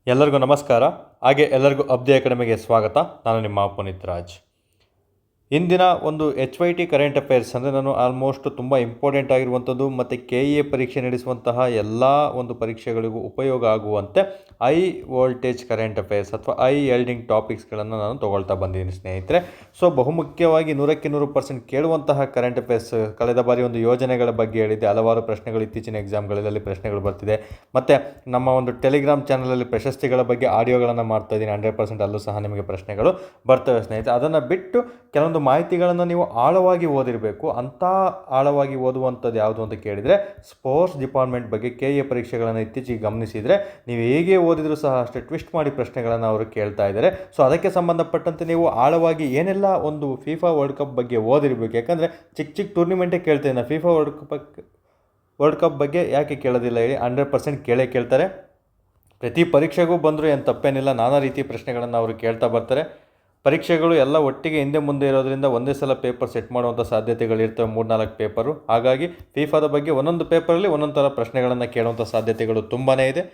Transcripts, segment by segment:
ಎಲ್ಲರಿಗೂ ನಮಸ್ಕಾರ. ಹಾಗೆ ಎಲ್ಲರಿಗೂ ಅಬ್ದಿ ಅಕಾಡೆಮಿಗೆ ಸ್ವಾಗತ. ನಾನು ನಿಮ್ಮ ಪುನೀತ್ ರಾಜ್. ಇಂದಿನ ಒಂದು HYT ಕರೆಂಟ್ ಅಫೇರ್ಸ್ ಅಂದರೆ ನಾನು ಆಲ್ಮೋಸ್ಟ್ ತುಂಬ ಇಂಪಾರ್ಟೆಂಟ್ ಆಗಿರುವಂಥದ್ದು ಮತ್ತು KE ಪರೀಕ್ಷೆ ನಡೆಸುವಂತಹ ಎಲ್ಲ ಒಂದು ಪರೀಕ್ಷೆಗಳಿಗೂ ಉಪಯೋಗ ಆಗುವಂತೆ ಹೈ ವೋಲ್ಟೇಜ್ ಕರೆಂಟ್ ಅಫೇರ್ಸ್ ಅಥವಾ ಹೈ ಯಲ್ಡಿಂಗ್ ಟಾಪಿಕ್ಸ್ಗಳನ್ನು ನಾನು ತೊಗೊಳ್ತಾ ಬಂದಿದ್ದೀನಿ ಸ್ನೇಹಿತರೆ. ಸೊ ಬಹುಮುಖ್ಯವಾಗಿ 100% ಕೇಳುವಂತಹ ಕರೆಂಟ್ ಅಫೇರ್ಸ್. ಕಳೆದ ಬಾರಿ ಒಂದು ಯೋಜನೆಗಳ ಬಗ್ಗೆ ಹೇಳಿದ್ದೆ, ಹಲವಾರು ಪ್ರಶ್ನೆಗಳು ಇತ್ತೀಚಿನ ಎಕ್ಸಾಮ್ಗಳಲ್ಲಿ ಪ್ರಶ್ನೆಗಳು ಬರ್ತಿದೆ. ಮತ್ತು ನಮ್ಮ ಒಂದು ಟೆಲಿಗ್ರಾಮ್ ಚಾನಲಲ್ಲಿ ಪ್ರಶಸ್ತಿಗಳ ಬಗ್ಗೆ ಆಡಿಯೋಗಳನ್ನು ಮಾಡ್ತಾ ಇದ್ದೀನಿ. 100% ಅಲ್ಲೂ ಸಹ ನಿಮಗೆ ಪ್ರಶ್ನೆಗಳು ಬರ್ತವೆ ಸ್ನೇಹಿತರೆ. ಅದನ್ನು ಬಿಟ್ಟು ಕೆಲವೊಂದು ಮಾಹಿತಿಗಳನ್ನು ನೀವು ಆಳವಾಗಿ ಓದಿರಬೇಕು. ಅಂಥ ಆಳವಾಗಿ ಓದುವಂಥದ್ದು ಯಾವುದು ಅಂತ ಕೇಳಿದರೆ ಸ್ಪೋರ್ಟ್ಸ್ ಡಿಪಾರ್ಟ್ಮೆಂಟ್ ಬಗ್ಗೆ KE ಪರೀಕ್ಷೆಗಳನ್ನು ಇತ್ತೀಚೆಗೆ ಗಮನಿಸಿದರೆ ನೀವು ಹೇಗೆ ಓದಿದರೂ ಸಹ ಅಷ್ಟೇ ಟ್ವಿಸ್ಟ್ ಮಾಡಿ ಪ್ರಶ್ನೆಗಳನ್ನು ಅವರು ಕೇಳ್ತಾ ಇದ್ದಾರೆ. ಸೊ ಅದಕ್ಕೆ ಸಂಬಂಧಪಟ್ಟಂತೆ ನೀವು ಆಳವಾಗಿ ಏನೆಲ್ಲ ಒಂದು FIFA ವರ್ಲ್ಡ್ ಕಪ್ ಬಗ್ಗೆ ಓದಿರಬೇಕು. ಯಾಕಂದರೆ ಚಿಕ್ಕ ಟೂರ್ನಿಮೆಂಟೇ ಕೇಳ್ತೇನೆ. FIFA ವರ್ಲ್ಡ್ ಕಪ್ ಬಗ್ಗೆ ಯಾಕೆ ಕೇಳೋದಿಲ್ಲ ಹೇಳಿ? 100% ಕೇಳ್ತಾರೆ. ಪ್ರತಿ ಪರೀಕ್ಷೆಗೂ ಬಂದರೂ ಏನು ತಪ್ಪೇನಿಲ್ಲ. ನಾನಾ ರೀತಿಯ ಪ್ರಶ್ನೆಗಳನ್ನು ಅವರು ಕೇಳ್ತಾ ಬರ್ತಾರೆ. ಪರೀಕ್ಷೆಗಳು ಎಲ್ಲ ಒಟ್ಟಿಗೆ ಹಿಂದೆ ಮುಂದೆ ಇರೋದ್ರಿಂದ ಒಂದೇ ಸಲ ಪೇಪರ್ ಸೆಟ್ ಮಾಡುವಂಥ ಸಾಧ್ಯತೆಗಳಿರ್ತವೆ, 3-4 ಪೇಪರು. ಹಾಗಾಗಿ FIFAದ ಬಗ್ಗೆ ಒಂದೊಂದು ಪೇಪರಲ್ಲಿ ಒಂದೊಂದು ಥರ ಪ್ರಶ್ನೆಗಳನ್ನು ಕೇಳುವಂಥ ಸಾಧ್ಯತೆಗಳು ತುಂಬಾ ಇದೆ.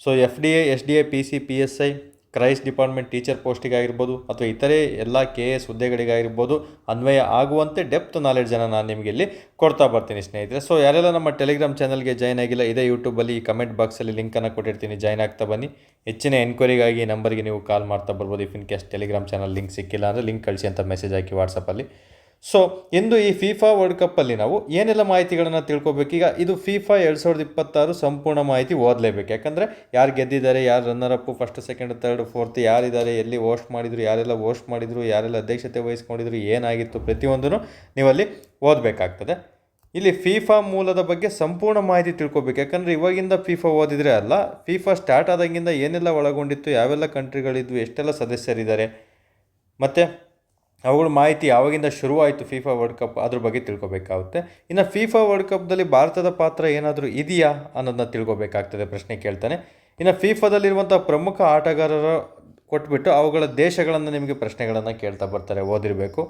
So FDA, SDA, PC, PSI, ಕ್ರೈಸ್ಟ್ ಡಿಪಾರ್ಟ್ಮೆಂಟ್ ಟೀಚರ್ ಪೋಸ್ಟಿಗಾಗಿರ್ಬೋದು ಅಥವಾ ಇತರೆ ಎಲ್ಲ KS ಹುದ್ದೆಗಳಿಗಾಗಿರ್ಬೋದು ಅನ್ವಯ ಆಗುವಂತೆ ಡೆಪ್ತ್ ನಾಲೆಡ್ಜನ್ನು ನಾನು ನಿಮಗೆ ಇಲ್ಲಿ ಕೊಡ್ತಾ ಬರ್ತೀನಿ ಸ್ನೇಹಿತರೆ. ಸೊ ಯಾರೆಲ್ಲ ನಮ್ಮ ಟೆಲಿಗ್ರಾಮ್ ಚಾನಲ್ಗೆ ಜಾಯ್ನ್ ಆಗಿಲ್ಲ, ಇದೇ ಯೂಟ್ಯೂಬಲ್ಲಿ ಈ ಕಮೆಂಟ್ ಬಾಕ್ಸಲ್ಲಿ ಲಿಂಕನ್ನು ಕೊಟ್ಟಿರ್ತೀನಿ, ಜಾಯ್ನ್ ಆಗ್ತಾ ಬನ್ನಿ. ಹೆಚ್ಚಿನ ಎನ್ಕ್ವೈರಿಗಾಗಿ ಈ ನಂಬರ್ಗೆ ನೀವು ಕಾಲ್ ಮಾಡ್ತಾ ಬರ್ಬೋದು. If in case Telegram channel link ಸಿಕ್ಕಿಲ್ಲ ಅಂದರೆ ಲಿಂಕ್ ಕಳಿಸಿ ಅಂತ ಮೆಸೇಜ್ ಹಾಕಿ ವಾಟ್ಸಪ್ಪಲ್ಲಿ. ಸೊ ಇಂದು ಈ FIFA ವರ್ಲ್ಡ್ ಕಪ್ಪಲ್ಲಿ ನಾವು ಏನೆಲ್ಲ ಮಾಹಿತಿಗಳನ್ನು ತಿಳ್ಕೊಬೇಕು. ಈಗ ಇದು FIFA 2026 ಸಂಪೂರ್ಣ ಮಾಹಿತಿ ಓದಲೇಬೇಕು. ಯಾಕಂದರೆ ಯಾರು ಗೆದ್ದಿದ್ದಾರೆ, ಯಾರು ರನ್ನರಪ್ಪು, 1st, 2nd, 3rd, 4th ಯಾರಿದ್ದಾರೆ, ಎಲ್ಲಿ ಹೋಸ್ಟ್ ಮಾಡಿದರು, ಯಾರೆಲ್ಲ ಹೋಸ್ಟ್ ಮಾಡಿದರು, ಯಾರೆಲ್ಲ ಅಧ್ಯಕ್ಷತೆ ವಹಿಸ್ಕೊಂಡಿದ್ರು, ಏನಾಗಿತ್ತು, ಪ್ರತಿಯೊಂದನ್ನು ನೀವಲ್ಲಿ ಓದಬೇಕಾಗ್ತದೆ. ಇಲ್ಲಿ FIFA ಮೂಲದ ಬಗ್ಗೆ ಸಂಪೂರ್ಣ ಮಾಹಿತಿ ತಿಳ್ಕೊಬೇಕು. ಯಾಕಂದರೆ ಇವಾಗಿಂದ FIFA ಓದಿದರೆ ಅಲ್ಲ, FIFA ಸ್ಟಾರ್ಟ್ ಆದಾಗಿಂದ ಏನೆಲ್ಲ ಒಳಗೊಂಡಿತ್ತು, ಯಾವೆಲ್ಲ ಕಂಟ್ರಿಗಳಿದ್ವು, ಎಷ್ಟೆಲ್ಲ ಸದಸ್ಯರಿದ್ದಾರೆ, ಮತ್ತು ಅವುಗಳ ಮಾಹಿತಿ ಯಾವಾಗಿಂದ ಶುರುವಾಯಿತು FIFA ವರ್ಲ್ಡ್ ಕಪ್, ಅದ್ರ ಬಗ್ಗೆ ತಿಳ್ಕೊಬೇಕಾಗುತ್ತೆ. ಇನ್ನು FIFA ವರ್ಲ್ಡ್ ಕಪ್ದಲ್ಲಿ ಭಾರತದ ಪಾತ್ರ ಏನಾದರೂ ಇದೆಯಾ ಅನ್ನೋದನ್ನ ತಿಳ್ಕೊಬೇಕಾಗ್ತದೆ. ಪ್ರಶ್ನೆ ಕೇಳ್ತಾನೆ. ಇನ್ನು FIFAದಲ್ಲಿರುವಂಥ ಪ್ರಮುಖ ಆಟಗಾರರ ಕೊಟ್ಬಿಟ್ಟು ಅವುಗಳ ದೇಶಗಳನ್ನು ನಿಮಗೆ ಪ್ರಶ್ನೆಗಳನ್ನು ಕೇಳ್ತಾ ಬರ್ತಾರೆ, ಓದಿರಬೇಕು.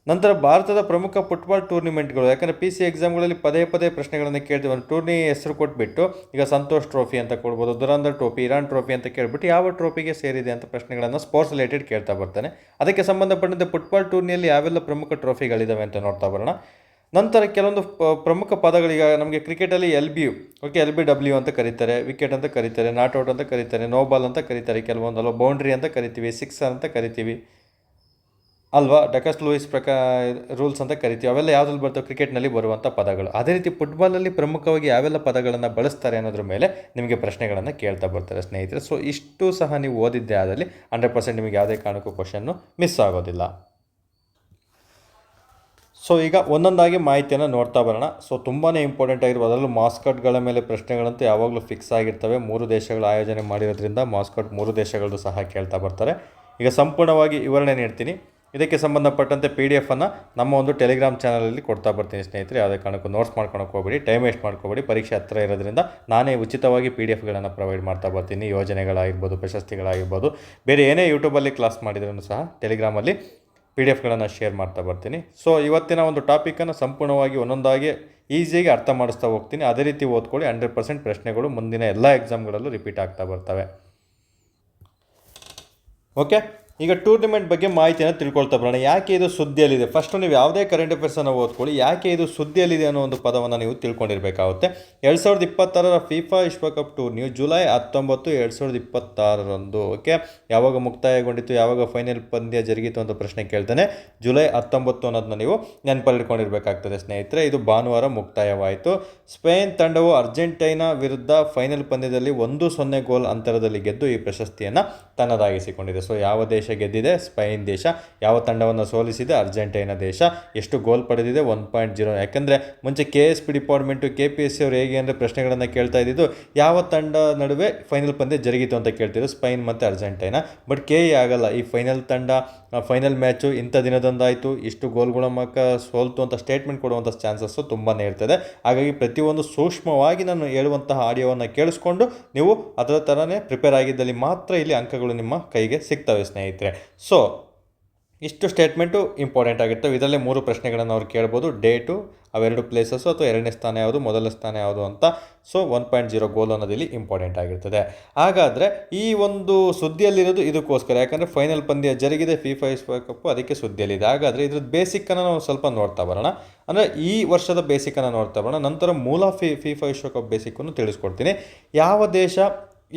ನಂತರ ಭಾರತದ ಪ್ರಮುಖ ಫುಟ್ಬಾಲ್ ಟೂರ್ನಿಮೆಂಟ್ಗಳು, ಯಾಕಂದರೆ PC ಎಕ್ಸಾಮ್ಗಳಲ್ಲಿ ಪದೇ ಪದೇ ಪ್ರಶ್ನೆಗಳನ್ನು ಕೇಳ್ತೀವಿ. ಒಂದು ಟೂರ್ನಿ ಹೆಸರು ಕೊಟ್ಬಿಟ್ಟು ಈಗ ಸಂತೋಷ್ ಟ್ರೋಫಿ ಅಂತ ಕೊಡ್ಬೋದು, ದುರಂಧರ್ ಟ್ರೋಫಿ, ಇರಾನ್ ಟ್ರೋಫಿ ಅಂತ ಕೇಳ್ಬಿಟ್ಟು ಯಾವ ಟ್ರೋಫಿಗೆ ಸೇರಿದೆ ಅಂತ ಪ್ರಶ್ನೆಗಳನ್ನು ಸ್ಪೋರ್ಟ್ಸ್ ರಿಲೇಟೆಡ್ ಕೇಳ್ತಾ ಬರ್ತಾನೆ. ಅದಕ್ಕೆ ಸಂಬಂಧಪಟ್ಟಂತೆ ಫುಟ್ಬಾಲ್ ಟೂರ್ನಿಯಲ್ಲಿ ಯಾವೆಲ್ಲ ಪ್ರಮುಖ ಟ್ರೋಫಿಗಳಿದ್ದಾವೆ ಅಂತ ನೋಡ್ತಾ ಬರೋಣ. ನಂತರ ಕೆಲವೊಂದು ಪ್ರಮುಖ ಪದಗಳೀಗ ನಮಗೆ ಕ್ರಿಕೆಟಲ್ಲಿ LBW ಅಂತ ಕರೀತಾರೆ, ವಿಕೆಟ್ ಅಂತ ಕರೀತಾರೆ, ನಾಟ್ಔಟ್ ಅಂತ ಕರೀತಾರೆ, ನೋ ಬಾಲ್ ಅಂತ ಕರೀತಾರೆ, ಕೆಲವೊಂದು ಅಲ್ವಾ ಬೌಂಡ್ರಿ ಅಂತ ಕರಿತೀವಿ, ಸಿಕ್ಸರ್ ಅಂತ ಕರಿತೀವಿ ಅಲ್ವಾ, ಡಕಸ್ ಲೂಯಿಸ್ ರೂಲ್ಸ್ ಅಂತ ಕರಿತೀವಿ. ಅವೆಲ್ಲ ಯಾವುದ್ರಲ್ಲಿ ಬರ್ತವೆ? ಕ್ರಿಕೆಟ್ನಲ್ಲಿ ಬರುವಂಥ ಪದಗಳು. ಅದೇ ರೀತಿ ಫುಟ್ಬಾಲಲ್ಲಿ ಪ್ರಮುಖವಾಗಿ ಯಾವೆಲ್ಲ ಪದಗಳನ್ನು ಬಳಸ್ತಾರೆ ಅನ್ನೋದ್ರ ಮೇಲೆ ನಿಮಗೆ ಪ್ರಶ್ನೆಗಳನ್ನು ಕೇಳ್ತಾ ಬರ್ತಾರೆ ಸ್ನೇಹಿತರೆ. ಸೊ ಇಷ್ಟು ಸಹ ನೀವು ಓದಿದ್ದೇ ಆದಲ್ಲಿ 100% ನಿಮಗೆ ಯಾವುದೇ ಕಾರಣಕ್ಕೂ ಕ್ವಶನ್ನು ಮಿಸ್ ಆಗೋದಿಲ್ಲ. ಸೊ ಈಗ ಒಂದೊಂದಾಗಿ ಮಾಹಿತಿಯನ್ನು ನೋಡ್ತಾ ಬರೋಣ. ಸೊ ತುಂಬಾ ಇಂಪಾರ್ಟೆಂಟ್ ಆಗಿರ್ಬೋದು. ಅದರಲ್ಲೂ ಮಾಸ್ಕಟ್ಗಳ ಮೇಲೆ ಪ್ರಶ್ನೆಗಳಂತೂ ಯಾವಾಗಲೂ ಫಿಕ್ಸ್ ಆಗಿರ್ತವೆ. 3 ದೇಶಗಳು ಆಯೋಜನೆ ಮಾಡಿರೋದ್ರಿಂದ ಮಾಸ್ಕಟ್ 3 ದೇಶಗಳದ್ದು ಸಹ ಕೇಳ್ತಾ ಬರ್ತಾರೆ. ಈಗ ಸಂಪೂರ್ಣವಾಗಿ ವಿವರಣೆ ನೀಡ್ತೀನಿ. ಇದಕ್ಕೆ ಸಂಬಂಧಪಟ್ಟಂತೆ PDF-ಅನ್ನು ನಮ್ಮ ಒಂದು ಟೆಲಿಗ್ರಾಮ್ ಚಾನಲಲ್ಲಿ ಕೊಡ್ತಾ ಬರ್ತೀನಿ ಸ್ನೇಹಿತರೆ. ಯಾವುದೇ ಕಾರಣಕ್ಕೂ ನೋಟ್ಸ್ ಮಾಡ್ಕೊಳಕ್ಕೆ ಹೋಗಬೇಡಿ, ಟೈಮ್ ವೇಸ್ಟ್ ಮಾಡ್ಕೋಬೇಡಿ. ಪರೀಕ್ಷೆ ಹತ್ತಿರ ಇರೋದ್ರಿಂದ ನಾನೇ ಉಚಿತವಾಗಿ PDF-ಗಳನ್ನು ಪ್ರೊವೈಡ್ ಮಾಡ್ತಾ ಬರ್ತೀನಿ. ಯೋಜನೆಗಳಾಗಿರ್ಬೋದು, ಪ್ರಶಸ್ತಿಗಳಾಗಿರ್ಬೋದು, ಬೇರೆ ಏನೇ ಯೂಟ್ಯೂಬಲ್ಲಿ ಕ್ಲಾಸ್ ಮಾಡಿದ್ರೂ ಸಹ ಟೆಲಿಗ್ರಾಮಲ್ಲಿ PDF-ಗಳನ್ನು ಶೇರ್ ಮಾಡ್ತಾ ಬರ್ತೀನಿ. ಸೊ ಇವತ್ತಿನ ಒಂದು ಟಾಪಿಕನ್ನು ಸಂಪೂರ್ಣವಾಗಿ ಒಂದೊಂದಾಗಿ ಈಸಿಯಾಗಿ ಅರ್ಥ ಮಾಡಿಸ್ತಾ ಹೋಗ್ತೀನಿ. ಅದೇ ರೀತಿ ಓದ್ಕೊಳ್ಳಿ. 100% ಪ್ರಶ್ನೆಗಳು ಮುಂದಿನ ಎಲ್ಲ ಎಕ್ಸಾಮ್ಗಳಲ್ಲೂ ರಿಪೀಟ್ ಆಗ್ತಾ ಬರ್ತವೆ. ಓಕೆ, ಈಗ ಟೂರ್ನಿಮೆಂಟ್ ಬಗ್ಗೆ ಮಾಹಿತಿಯನ್ನು ತಿಳ್ಕೊಳ್ತಾ ಬರೋಣ. ಯಾಕೆ ಇದು ಸುದ್ದಿಯಲ್ಲಿದೆ? ಫಸ್ಟು ನೀವು ಯಾವುದೇ ಕರೆಂಟ್ ಅಫೇರ್ಸನ್ನು ಓದ್ಕೊಳ್ಳಿ, ಯಾಕೆ ಇದು ಸುದ್ದಿಯಲ್ಲಿದೆ ಅನ್ನೋ ಒಂದು ಪದವನ್ನು ನೀವು ತಿಳ್ಕೊಂಡಿರಬೇಕಾಗುತ್ತೆ. 2026 FIFA ವಿಶ್ವಕಪ್ ಟೂರ್ನಿಯು ಜುಲೈ 19, 2026 ಓಕೆ, ಯಾವಾಗ ಮುಕ್ತಾಯಗೊಂಡಿತ್ತು, ಯಾವಾಗ ಫೈನಲ್ ಪಂದ್ಯ ಜರುಗಿತು ಅಂತ ಪ್ರಶ್ನೆ ಕೇಳ್ತಾನೆ. ಜುಲೈ 19 ಅನ್ನೋದನ್ನ ನೀವು ನೆನಪಲ್ಲಿಟ್ಕೊಂಡಿರಬೇಕಾಗ್ತದೆ ಸ್ನೇಹಿತರೆ. ಇದು ಭಾನುವಾರ ಮುಕ್ತಾಯವಾಯಿತು. ಸ್ಪೇನ್ ತಂಡವು ಅರ್ಜೆಂಟೈನಾ ವಿರುದ್ಧ ಫೈನಲ್ ಪಂದ್ಯದಲ್ಲಿ 1-0 ಗೋಲ್ ಅಂತರದಲ್ಲಿ ಗೆದ್ದು ಈ ಪ್ರಶಸ್ತಿಯನ್ನು ತನ್ನದಾಗಿಸಿಕೊಂಡಿದೆ. ಸೊ ಯಾವ ದೇಶ ಗೆದ್ದಿದೆ? ಸ್ಪೇನ್ ದೇಶ. ಯಾವ ತಂಡವನ್ನು ಸೋಲಿಸಿದೆ? ಅರ್ಜೆಂಟೈನಾ ದೇಶ. ಎಷ್ಟು ಗೋಲ್ ಪಡೆದಿದೆ? 1.0. ಯಾಕಂದರೆ ಮುಂಚೆ KSP ಡಿಪಾರ್ಟ್ಮೆಂಟು KPSC ಅವರು ಹೇಗೆ ಅಂದರೆ ಪ್ರಶ್ನೆಗಳನ್ನು ಕೇಳ್ತಾ ಇದ್ದಿದ್ದು ಯಾವ ತಂಡ ನಡುವೆ ಫೈನಲ್ ಪಂದ್ಯ ಜರುಗಿತು ಅಂತ ಕೇಳ್ತಿದ್ರು, ಸ್ಪೇನ್ ಮತ್ತು ಅರ್ಜೆಂಟೈನಾ. ಬಟ್ KE ಆಗಲ್ಲ. ಈ ಫೈನಲ್ ಮ್ಯಾಚು ಇಂಥ ದಿನದಂದಾಯಿತು, ಇಷ್ಟು ಗೋಲ್ಗಳ ಮೂಲಕ ಸೋಲ್ತು ಅಂತ ಸ್ಟೇಟ್ಮೆಂಟ್ ಕೊಡುವಂಥ ಚಾನ್ಸಸ್ಸು ತುಂಬಾ ಇರ್ತದೆ. ಹಾಗಾಗಿ ಪ್ರತಿಯೊಂದು ಸೂಕ್ಷ್ಮವಾಗಿ ನಾನು ಹೇಳುವಂತಹ ಆಡಿಯೋವನ್ನು ಕೇಳಿಸ್ಕೊಂಡು ನೀವು ಅದರ ಥರನೇ ಪ್ರಿಪೇರ್ ಆಗಿದ್ದಲ್ಲಿ ಮಾತ್ರ ಇಲ್ಲಿ ಅಂಕಗಳು ನಿಮ್ಮ ಕೈಗೆ ಸಿಗ್ತವೆ ಸ್ನೇಹಿತರೆ. ಸೊ ಇಷ್ಟು ಸ್ಟೇಟ್ಮೆಂಟು ಇಂಪಾರ್ಟೆಂಟ್ ಆಗಿರ್ತವೆ. ಇದರಲ್ಲೇ 3 ಪ್ರಶ್ನೆಗಳನ್ನು ಅವ್ರು ಕೇಳ್ಬೋದು. ಡೇಟು, ಅವೆರಡು ಪ್ಲೇಸಸ್ಸು, ಅಥವಾ ಎರಡನೇ ಸ್ಥಾನ ಯಾವುದು, ಮೊದಲ ಸ್ಥಾನ ಯಾವುದು ಅಂತ. ಸೊ 1.0 ಗೋಲ್ ಅನ್ನೋದು ಇಲ್ಲಿ ಇಂಪಾರ್ಟೆಂಟ್ ಆಗಿರ್ತದೆ. ಹಾಗಾದರೆ ಈ ಒಂದು ಸುದ್ದಿಯಲ್ಲಿರೋದು ಇದಕ್ಕೋಸ್ಕರ, ಯಾಕಂದರೆ ಫೈನಲ್ ಪಂದ್ಯ ಜರುಗಿದೆ ಫಿಫಾ ವಿಶ್ವಕಪ್ಪು, ಅದಕ್ಕೆ ಸುದ್ದಿಯಲ್ಲಿದೆ. ಹಾಗಾದರೆ ಇದ್ರದ್ದು ಬೇಸಿಕ್ಕನ್ನು ನಾವು ಸ್ವಲ್ಪ ನೋಡ್ತಾ ಬರೋಣ. ಅಂದರೆ ಈ ವರ್ಷದ ಬೇಸಿಕ್ಕನ್ನು ನೋಡ್ತಾ ಬರೋಣ. ನಂತರ ಮೂಲ ಫಿಫಾ ವಿಶ್ವಕಪ್ ಬೇಸಿಕ್ಕನ್ನು ತಿಳಿಸ್ಕೊಡ್ತೀನಿ. ಯಾವ ದೇಶ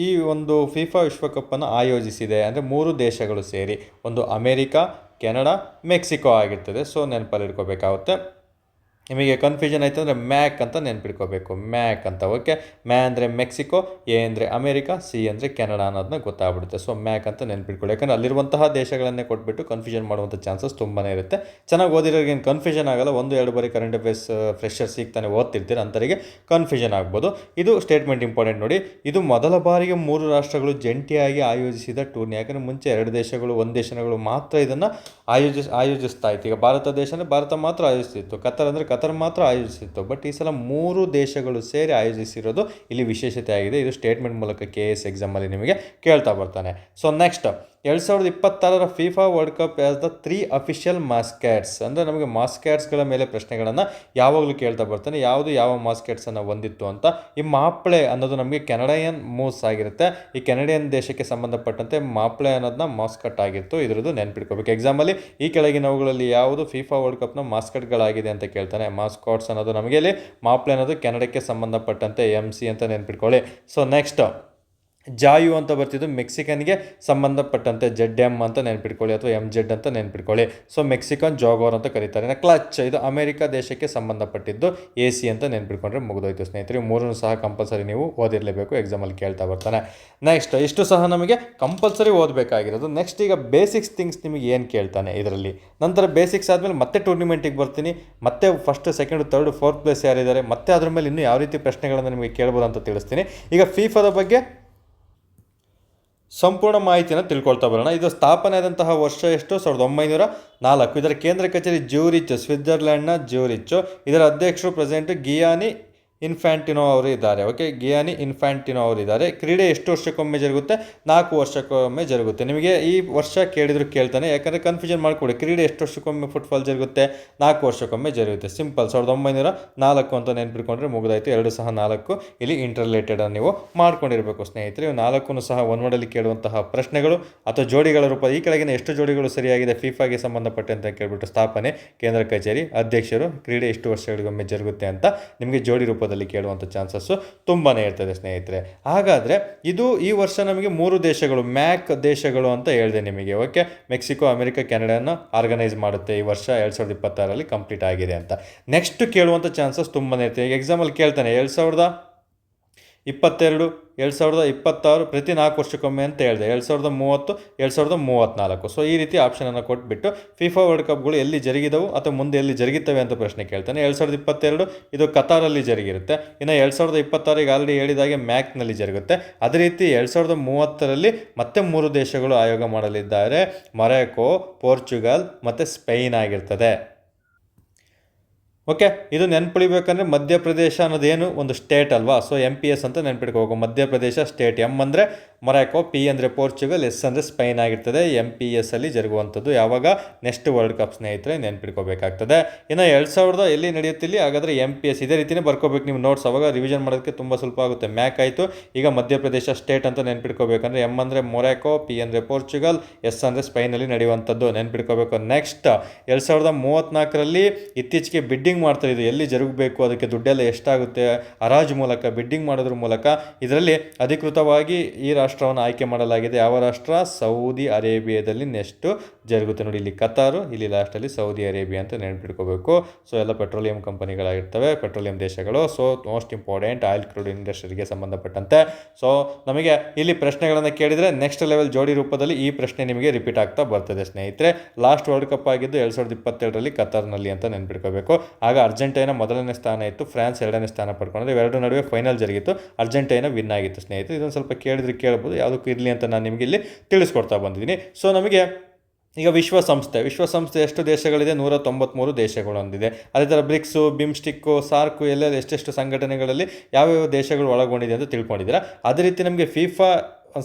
ಈ ಒಂದು ಫಿಫಾ ವಿಶ್ವಕಪ್ಪನ್ನು ಆಯೋಜಿಸಿದೆ ಅಂದರೆ 3 ದೇಶಗಳು ಸೇರಿ, ಒಂದು ಅಮೇರಿಕಾ, ಕೆನಡಾ, ಮೆಕ್ಸಿಕೋ ಆಗಿರ್ತದೆ. ಸೊ ನೆನಪಲ್ಲಿಟ್ಕೋಬೇಕಾಗುತ್ತೆ. ನಿಮಗೆ ಕನ್ಫ್ಯೂಷನ್ ಆಯಿತು ಅಂದರೆ ಮ್ಯಾಕ್ ಅಂತ ನೆನ್ಪಿಟ್ಕೋಬೇಕು, ಮ್ಯಾಕ್ ಅಂತ. ಓಕೆ, ಮ್ಯಾ ಅಂದರೆ ಮೆಕ್ಸಿಕೋ, ಎ ಅಂದರೆ ಅಮೇರಿಕಾ, ಸಿ ಅಂದರೆ ಕೆನಡಾ ಅನ್ನೋದನ್ನ ಗೊತ್ತಾಗ್ಬಿಡುತ್ತೆ. ಸೊ ಮ್ಯಾಕ್ ಅಂತ ನೆನ್ಪಿಟ್ಕೊಳ್ಳಿ. ಯಾಕಂದರೆ ಅಲ್ಲಿರುವಂತಹ ದೇಶಗಳನ್ನೇ ಕೊಟ್ಬಿಟ್ಟು ಕನ್ಫ್ಯೂಷನ್ ಮಾಡುವಂಥ ಚಾನ್ಸಸ್ ತುಂಬಾ ಇರುತ್ತೆ. ಚೆನ್ನಾಗಿ ಓದಿರೋರಿಗೆ ಏನು ಕನ್ಫ್ಯೂಷನ್ ಆಗಲ್ಲ. 1-2 ಬಾರಿ ಕರೆಂಟ್ ಅಫೇರ್ಸ್ ಫ್ರೆಶರ್ಸ್ ಸಿಗ್ತಾನೆ ಓದ್ತಿರ್ತೀರ, ಅಂಥವರಿಗೆ ಕನ್ಫ್ಯೂಷನ್ ಆಗ್ಬೋದು. ಇದು ಸ್ಟೇಟ್ಮೆಂಟ್ ಇಂಪಾರ್ಟೆಂಟ್ ನೋಡಿ. ಇದು ಮೊದಲ ಬಾರಿಗೆ 3 ರಾಷ್ಟ್ರಗಳು ಜಂಟಿಯಾಗಿ ಆಯೋಜಿಸಿದ ಟೂರ್ನಿ. ಯಾಕಂದರೆ ಮುಂಚೆ 2 ದೇಶಗಳು, 1 ದೇಶಗಳು ಮಾತ್ರ ಇದನ್ನು ಆಯೋಜಿಸ್ತಾ ಇತ್ತು. ಈಗ ಭಾರತ ದೇಶ ಅಂದರೆ ಭಾರತ ಮಾತ್ರ ಆಯೋಜಿಸ್ತಿತ್ತು, ಕತಾರ್ ಅಂದರೆ ಕತಾರ್ ಮಾತ್ರ ಆಯೋಜಿಸಿತ್ತು. ಬಟ್ ಈ ಸಲ 3 ದೇಶಗಳು ಸೇರಿ ಆಯೋಜಿಸಿರೋದು ಇಲ್ಲಿ ವಿಶೇಷತೆ ಆಗಿದೆ. ಇದು ಸ್ಟೇಟ್ಮೆಂಟ್ ಮೂಲಕ KS ಎಕ್ಸಾಮಲ್ಲಿ ನಿಮಗೆ ಕೇಳ್ತಾ ಬರ್ತಾನೆ. So next 2026 FIFA world cup as the 3 official mascots. ಅಂದರೆ ನಮಗೆ ಮಾಸ್ಕ್ಯಾಟ್ಸ್ಗಳ ಮೇಲೆ ಪ್ರಶ್ನೆಗಳನ್ನು ಯಾವಾಗಲೂ ಕೇಳ್ತಾ ಬರ್ತಾನೆ. ಯಾವ ಮಾಸ್ಕ್ಯಾಟ್ಸನ್ನು ಹೊಂದಿತ್ತು ಅಂತ. ಈ ಮಾಪ್ಳೆ ಅನ್ನೋದು ನಮಗೆ ಕೆನಡಿಯನ್ ಮೂಸ್ ಆಗಿರುತ್ತೆ. ಈ ಕೆನಡಿಯನ್ ದೇಶಕ್ಕೆ ಸಂಬಂಧಪಟ್ಟಂತೆ ಮಾಪ್ಳೆ ಅನ್ನೋದನ್ನ ಮಾಸ್ಕಟ್ ಆಗಿತ್ತು. ಇದರದ್ದು ನೆನ್ಪಿಟ್ಕೋಬೇಕು. ಎಕ್ಸಾಮಲ್ಲಿ ಈ ಕೆಳಗಿನವುಗಳಲ್ಲಿ ಯಾವುದು ಫಿಫಾ ವರ್ಲ್ಡ್ ಕಪ್ನ ಮಾಸ್ಕಟ್ಗಳಾಗಿದೆ ಅಂತ ಕೇಳ್ತಾನೆ. ಮಾಸ್ಕಾಟ್ಸ್ ಅನ್ನೋದು ನಮಗೆ ಇಲ್ಲಿ ಮಾಪ್ಲೆ ಅನ್ನೋದು ಕೆನಡಕ್ಕೆ ಸಂಬಂಧಪಟ್ಟಂತೆ MC ಅಂತ ನೆನ್ಪಿಟ್ಕೊಳ್ಳಿ. ಸೊ ನೆಕ್ಸ್ಟ್ ಜಾಯು ಅಂತ ಬರ್ತಿದ್ದು ಮೆಕ್ಸಿಕನ್ಗೆ ಸಂಬಂಧಪಟ್ಟಂತೆ ZM ಅಂತ ನೆನ್ಪಿಟ್ಕೊಳ್ಳಿ, ಅಥವಾ MZ ಅಂತ ನೆನ್ಪಿಟ್ಕೊಳ್ಳಿ. ಸೊ ಮೆಕ್ಸಿಕನ್ ಜಾಗೋರ್ ಅಂತ ಕರೀತಾರೆ. ಕ್ಲಚ್ ಇದು ಅಮೆರಿಕ ದೇಶಕ್ಕೆ ಸಂಬಂಧಪಟ್ಟಿದ್ದು, AC ಅಂತ ನೆನ್ಪಿಟ್ಕೊಂಡ್ರೆ ಮುಗಿದೋಯ್ತು ಸ್ನೇಹಿತರೆ. 3 ಸಹ ಕಂಪಲ್ಸರಿ ನೀವು ಓದಿರಲೇಬೇಕು, ಎಕ್ಸಾಮಲ್ಲಿ ಕೇಳ್ತಾ ಬರ್ತಾನೆ. ನೆಕ್ಸ್ಟ್ ಇಷ್ಟು ಸಹ ನಮಗೆ ಕಂಪಲ್ಸರಿ ಓದಬೇಕಾಗಿರೋದು. ನೆಕ್ಸ್ಟ್ ಈಗ ಬೇಸಿಕ್ಸ್ ಥಿಂಗ್ಸ್ ನಿಮಗೆ ಏನು ಕೇಳ್ತಾನೆ ಇದರಲ್ಲಿ. ನಂತರ ಬೇಸಿಕ್ಸ್ ಆದಮೇಲೆ ಮತ್ತೆ ಟೂರ್ನಿಮೆಂಟಿಗೆ ಬರ್ತೀನಿ. ಮತ್ತೆ first, second, third, fourth place ಯಾರಿದ್ದಾರೆ, ಮತ್ತೆ ಅದ್ರ ಮೇಲೆ ಇನ್ನೂ ಯಾವ ರೀತಿ ಪ್ರಶ್ನೆಗಳನ್ನು ನಿಮಗೆ ಕೇಳ್ಬೋದು ಅಂತ ತಿಳಿಸ್ತೀನಿ. ಈಗ ಫಿಫಾದ ಬಗ್ಗೆ ಸಂಪೂರ್ಣ ಮಾಹಿತಿಯನ್ನು ತಿಳ್ಕೊಳ್ತಾ ಬರೋಣ. ಇದು ಸ್ಥಾಪನೆ ಆದಂತಹ ವರ್ಷ ಎಷ್ಟು? 1904. ಇದರ ಕೇಂದ್ರ ಕಚೇರಿ ಜ್ಯೂರಿಚ್, ಸ್ವಿಟ್ಜರ್ಲ್ಯಾಂಡ್ನ ಜ್ಯೂರಿಚ್. ಇದರ ಅಧ್ಯಕ್ಷರು ಪ್ರೆಸಿಡೆಂಟ್ ಗಿಯಾನಿ ಇನ್ಫ್ಯಾಂಟಿನೋ ಅವರು ಇದ್ದಾರೆ. ಓಕೆ, ಗಿಯಾನಿ ಇನ್ಫ್ಯಾಂಟಿನೋ ಅವರು ಇದ್ದಾರೆ. ಕ್ರೀಡೆ ಎಷ್ಟು ವರ್ಷಕ್ಕೊಮ್ಮೆ ಜರುಗುತ್ತೆ? 4 ವರ್ಷಕ್ಕೊಮ್ಮೆ ಜರುಗುತ್ತೆ. ನಿಮಗೆ ಈ ವರ್ಷ ಕೇಳಿದ್ರು ಕೇಳ್ತಾನೆ, ಯಾಕಂದರೆ ಕನ್ಫ್ಯೂಷನ್ ಮಾಡಿಕೊಡಿ. ಕ್ರೀಡೆ ಎಷ್ಟು ವರ್ಷಕ್ಕೊಮ್ಮೆ ಫುಟ್ಬಾಲ್ ಜರುಗುತ್ತೆ? 4 ವರ್ಷಕ್ಕೊಮ್ಮೆ ಜರುಗುತ್ತೆ. ಸಿಂಪಲ್, 1904 ಅಂತ ನೆನ್ಪಿಟ್ಕೊಂಡ್ರೆ ಮುಗಿದಾಯಿತು. 2 ಸಹ 4 ಇಲ್ಲಿ ಇಂಟರ್ರಿಲೇಟೆಡ್ ನೀವು ಮಾಡ್ಕೊಂಡಿರಬೇಕು ಸ್ನೇಹಿತರೆ. ಇವು 4 ಸಹ 1 ವರ್ಡಲ್ಲಿ ಕೇಳುವಂತಹ ಪ್ರಶ್ನೆಗಳು ಅಥವಾ ಜೋಡಿಗಳ ರೂಪ. ಈ ಕೆಳಗಿನ ಎಷ್ಟು ಜೋಡಿಗಳು ಸರಿಯಾಗಿದೆ ಫಿಫಾಗೆ ಸಂಬಂಧಪಟ್ಟಂತೆ ಕೇಳಿಬಿಟ್ಟು ಸ್ಥಾಪನೆ, ಕೇಂದ್ರ ಕಚೇರಿ, ಅಧ್ಯಕ್ಷರು, ಕ್ರೀಡೆ ಎಷ್ಟು ವರ್ಷಗಳಿಗೊಮ್ಮೆ ಜರುಗುತ್ತೆ ಅಂತ ನಿಮಗೆ ಜೋಡಿ ರೂಪ ಕೇಳುವಂಥ ಚಾನ್ಸಸ್ ತುಂಬಾನೇ ಇರ್ತದೆ ಸ್ನೇಹಿತರೆ. ಹಾಗಾದರೆ ಇದು ಈ ವರ್ಷ ನಮಗೆ 3 ದೇಶಗಳು, ಮ್ಯಾಕ್ ದೇಶಗಳು ಅಂತ ಹೇಳಿದೆ ನಿಮಗೆ. ಓಕೆ, ಮೆಕ್ಸಿಕೋ, ಅಮೆರಿಕ, ಕೆನಡಾನ ಆರ್ಗನೈಸ್ ಮಾಡುತ್ತೆ. ಈ ವರ್ಷ 2026 ಕಂಪ್ಲೀಟ್ ಆಗಿದೆ ಅಂತ. ನೆಕ್ಸ್ಟ್ ಕೇಳುವಂಥ ಚಾನ್ಸಸ್ ತುಂಬಾನೇ ಇರ್ತದೆ. ಈಗ ಎಕ್ಸಾಮಲ್ಲಿ ಕೇಳ್ತಾನೆ 2022, 2026 ಪ್ರತಿ 4 ವರ್ಷಕ್ಕೊಮ್ಮೆ ಅಂತ ಹೇಳಿದೆ. 2030, 2034. ಸೊ ಈ ರೀತಿ ಆಪ್ಷನನ್ನು ಕೊಟ್ಬಿಟ್ಟು ಫಿಫಾ ವರ್ಲ್ಡ್ ಕಪ್ಗಳು ಎಲ್ಲಿ ಜರುಗಿದವು ಅಥವಾ ಮುಂದೆ ಎಲ್ಲಿ ಜರುಗುತ್ತವೆ ಅಂತ ಪ್ರಶ್ನೆ ಕೇಳ್ತಾನೆ. 2022 ಇದು ಕತಾರಲ್ಲಿ ಜರುಗಿರುತ್ತೆ. ಇನ್ನು 2026 ಈಗ ಆಲ್ರೆಡಿ ಹೇಳಿದಾಗೆ ಮ್ಯಾಕ್ನಲ್ಲಿ ಜರುಗುತ್ತೆ. ಅದೇ ರೀತಿ 2030ರಲ್ಲಿ ಮತ್ತೆ 3 ದೇಶಗಳು ಆಯೋಗ ಮಾಡಲಿದ್ದಾರೆ. ಮೊರಾಕೊ, ಪೋರ್ಚುಗಲ್ ಮತ್ತು ಸ್ಪೇನ್ ಆಗಿರ್ತದೆ. ಓಕೆ, ಇದು ನೆನ್ಪಿಡಿಬೇಕಂದ್ರೆ ಮಧ್ಯಪ್ರದೇಶ ಅನ್ನೋದೇನು ಒಂದು ಸ್ಟೇಟ್ ಅಲ್ವಾ. ಸೊ MPS ಅಂತ ನೆನ್ಪಿಟ್ಕೋಬೇಕು. ಮಧ್ಯಪ್ರದೇಶ ಸ್ಟೇಟ್. M ಅಂದರೆ ಮೊರಾಕೊ, P ಅಂದರೆ ಪೋರ್ಚುಗಲ್, S ಅಂದರೆ ಸ್ಪೈನ್ ಆಗಿರ್ತದೆ. MPS ಅಲ್ಲಿ ಜರುಗುವಂಥದ್ದು ಯಾವಾಗ? ನೆಕ್ಸ್ಟ್ ವರ್ಲ್ಡ್ ಕಪ್ ಸ್ನೇಹಿತರೆ, ನೆನ್ಪಿಟ್ಕೋಬೇಕಾಗ್ತದೆ. ಇನ್ನು 2000 ಎಲ್ಲಿ ನಡೆಯುತ್ತಿಲ್ಲಿ? ಹಾಗಾದರೆ MPS ಇದೇ ರೀತಿಯೇ ಬರ್ಕೋಬೇಕು ನೀವು ನೋಟ್ಸ್. ಅವಾಗ ರಿವಿಷನ್ ಮಾಡೋದಕ್ಕೆ ತುಂಬ ಸ್ವಲ್ಪ ಆಗುತ್ತೆ. ಮ್ಯಾಕ್ ಆಯಿತು. ಈಗ ಮಧ್ಯಪ್ರದೇಶ ಸ್ಟೇಟ್ ಅಂತ ನೆನ್ಪಿಟ್ಕೋಬೇಕಂದ್ರೆ M ಅಂದರೆ ಮೊರಾಕೊ, P ಅಂದರೆ ಪೋರ್ಚುಗಲ್, S ಅಂದರೆ ಸ್ಪೈನಲ್ಲಿ ನಡೆಯುವಂಥದ್ದು ನೆನ್ಪಿಟ್ಕೋಬೇಕು. ನೆಕ್ಸ್ಟ್ 2034ರಲ್ಲಿ ಇತ್ತೀಚೆಗೆ ಬಿಡ್ಡಿಂಗ್ ಮಾಡ್ತಾರೆ. ಇದು ಎಲ್ಲಿ ಜರುಗಬೇಕು, ಅದಕ್ಕೆ ದುಡ್ಡೆಲ್ಲ ಎಷ್ಟಾಗುತ್ತೆ, ಹರಾಜು ಮೂಲಕ ಬಿಡ್ಡಿಂಗ್ ಮಾಡೋದ್ರ ಮೂಲಕ ಇದರಲ್ಲಿ ಅಧಿಕೃತವಾಗಿ ಈ ರಾಷ್ಟ್ರವನ್ನು ಆಯ್ಕೆ ಮಾಡಲಾಗಿದೆ. ಯಾವ ರಾಷ್ಟ್ರ? ಸೌದಿ ಅರೇಬಿಯಾದಲ್ಲಿ ನೆಕ್ಸ್ಟ್ ಜರುಗುತ್ತೆ ನೋಡಿ. ಇಲ್ಲಿ ಕತಾರು, ಇಲ್ಲಿ ಲಾಸ್ಟಲ್ಲಿ ಸೌದಿ ಅರೇಬಿಯಾ ಅಂತ ನೆನ್ಪಿಟ್ಕೋಬೇಕು. ಸೊ ಎಲ್ಲ ಪೆಟ್ರೋಲಿಯಂ ಕಂಪನಿಗಳಾಗಿರ್ತವೆ, ಪೆಟ್ರೋಲಿಯಂ ದೇಶಗಳು. So most important oil crude ಇಂಡಸ್ಟ್ರಿಗೆ ಸಂಬಂಧಪಟ್ಟಂತೆ. ಸೊ ನಮಗೆ ಇಲ್ಲಿ ಪ್ರಶ್ನೆಗಳನ್ನು ಕೇಳಿದರೆ ನೆಕ್ಸ್ಟ್ ಲೆವೆಲ್ ಜೋಡಿ ರೂಪದಲ್ಲಿ ಈ ಪ್ರಶ್ನೆ ನಿಮಗೆ ರಿಪೀಟ್ ಆಗ್ತಾ ಬರ್ತದೆ ಸ್ನೇಹಿತರೆ. ಲಾಸ್ಟ್ ವರ್ಲ್ಡ್ ಕಪ್ ಆಗಿದ್ದು 2022ರಲ್ಲಿ ಕತಾರ್ನಲ್ಲಿ ಅಂತ ನೆನ್ಪಿಟ್ಕೋಬೇಕು. ಆಗ ಅರ್ಜೆಂಟೈನಾ ಮೊದಲನೇ ಸ್ಥಾನ ಇತ್ತು, ಫ್ರಾನ್ಸ್ 2ನೇ ಸ್ಥಾನ ಪಡ್ಕೊಂಡ್ರೆ. ಇವೆರಡು ನಡುವೆ ಫೈನಲ್ ಜರುಗಿತ್ತು. ಅರ್ಜೆಂಟೈನಾ ವಿನ್ ಆಗಿತ್ತು ಸ್ನೇಹಿತರೆ. ಇದೊಂದು ಸ್ವಲ್ಪ ಕೇಳಿದ್ರೆ ಕೇಳ್ಬೋದು, ಯಾವುದಕ್ಕೂ ಇರಲಿ ಅಂತ ನಾನು ನಿಮಗೆ ಇಲ್ಲಿ ತಿಳಿಸ್ಕೊಡ್ತಾ ಬಂದಿದ್ದೀನಿ. ಸೊ ನಮಗೆ ಈಗ ವಿಶ್ವಸಂಸ್ಥೆ ಎಷ್ಟು ದೇಶಗಳಿದೆ? 193 ದೇಶಗಳು ಹೊಂದಿದೆ. ಅದೇ ಥರ ಬ್ರಿಕ್ಸು, ಬಿಮ್ಸ್ಟಿಕ್ಕು, ಸಾರ್ಕು ಎಲ್ಲೆಲ್ಲ ಎಷ್ಟೆಷ್ಟು ಸಂಘಟನೆಗಳಲ್ಲಿ ಯಾವ್ಯಾವ ದೇಶಗಳು ಒಳಗೊಂಡಿದೆ ಅಂತ ತಿಳ್ಕೊಂಡಿದ್ದೀರಾ. ಅದೇ ರೀತಿ ನಮಗೆ ಫಿಫಾ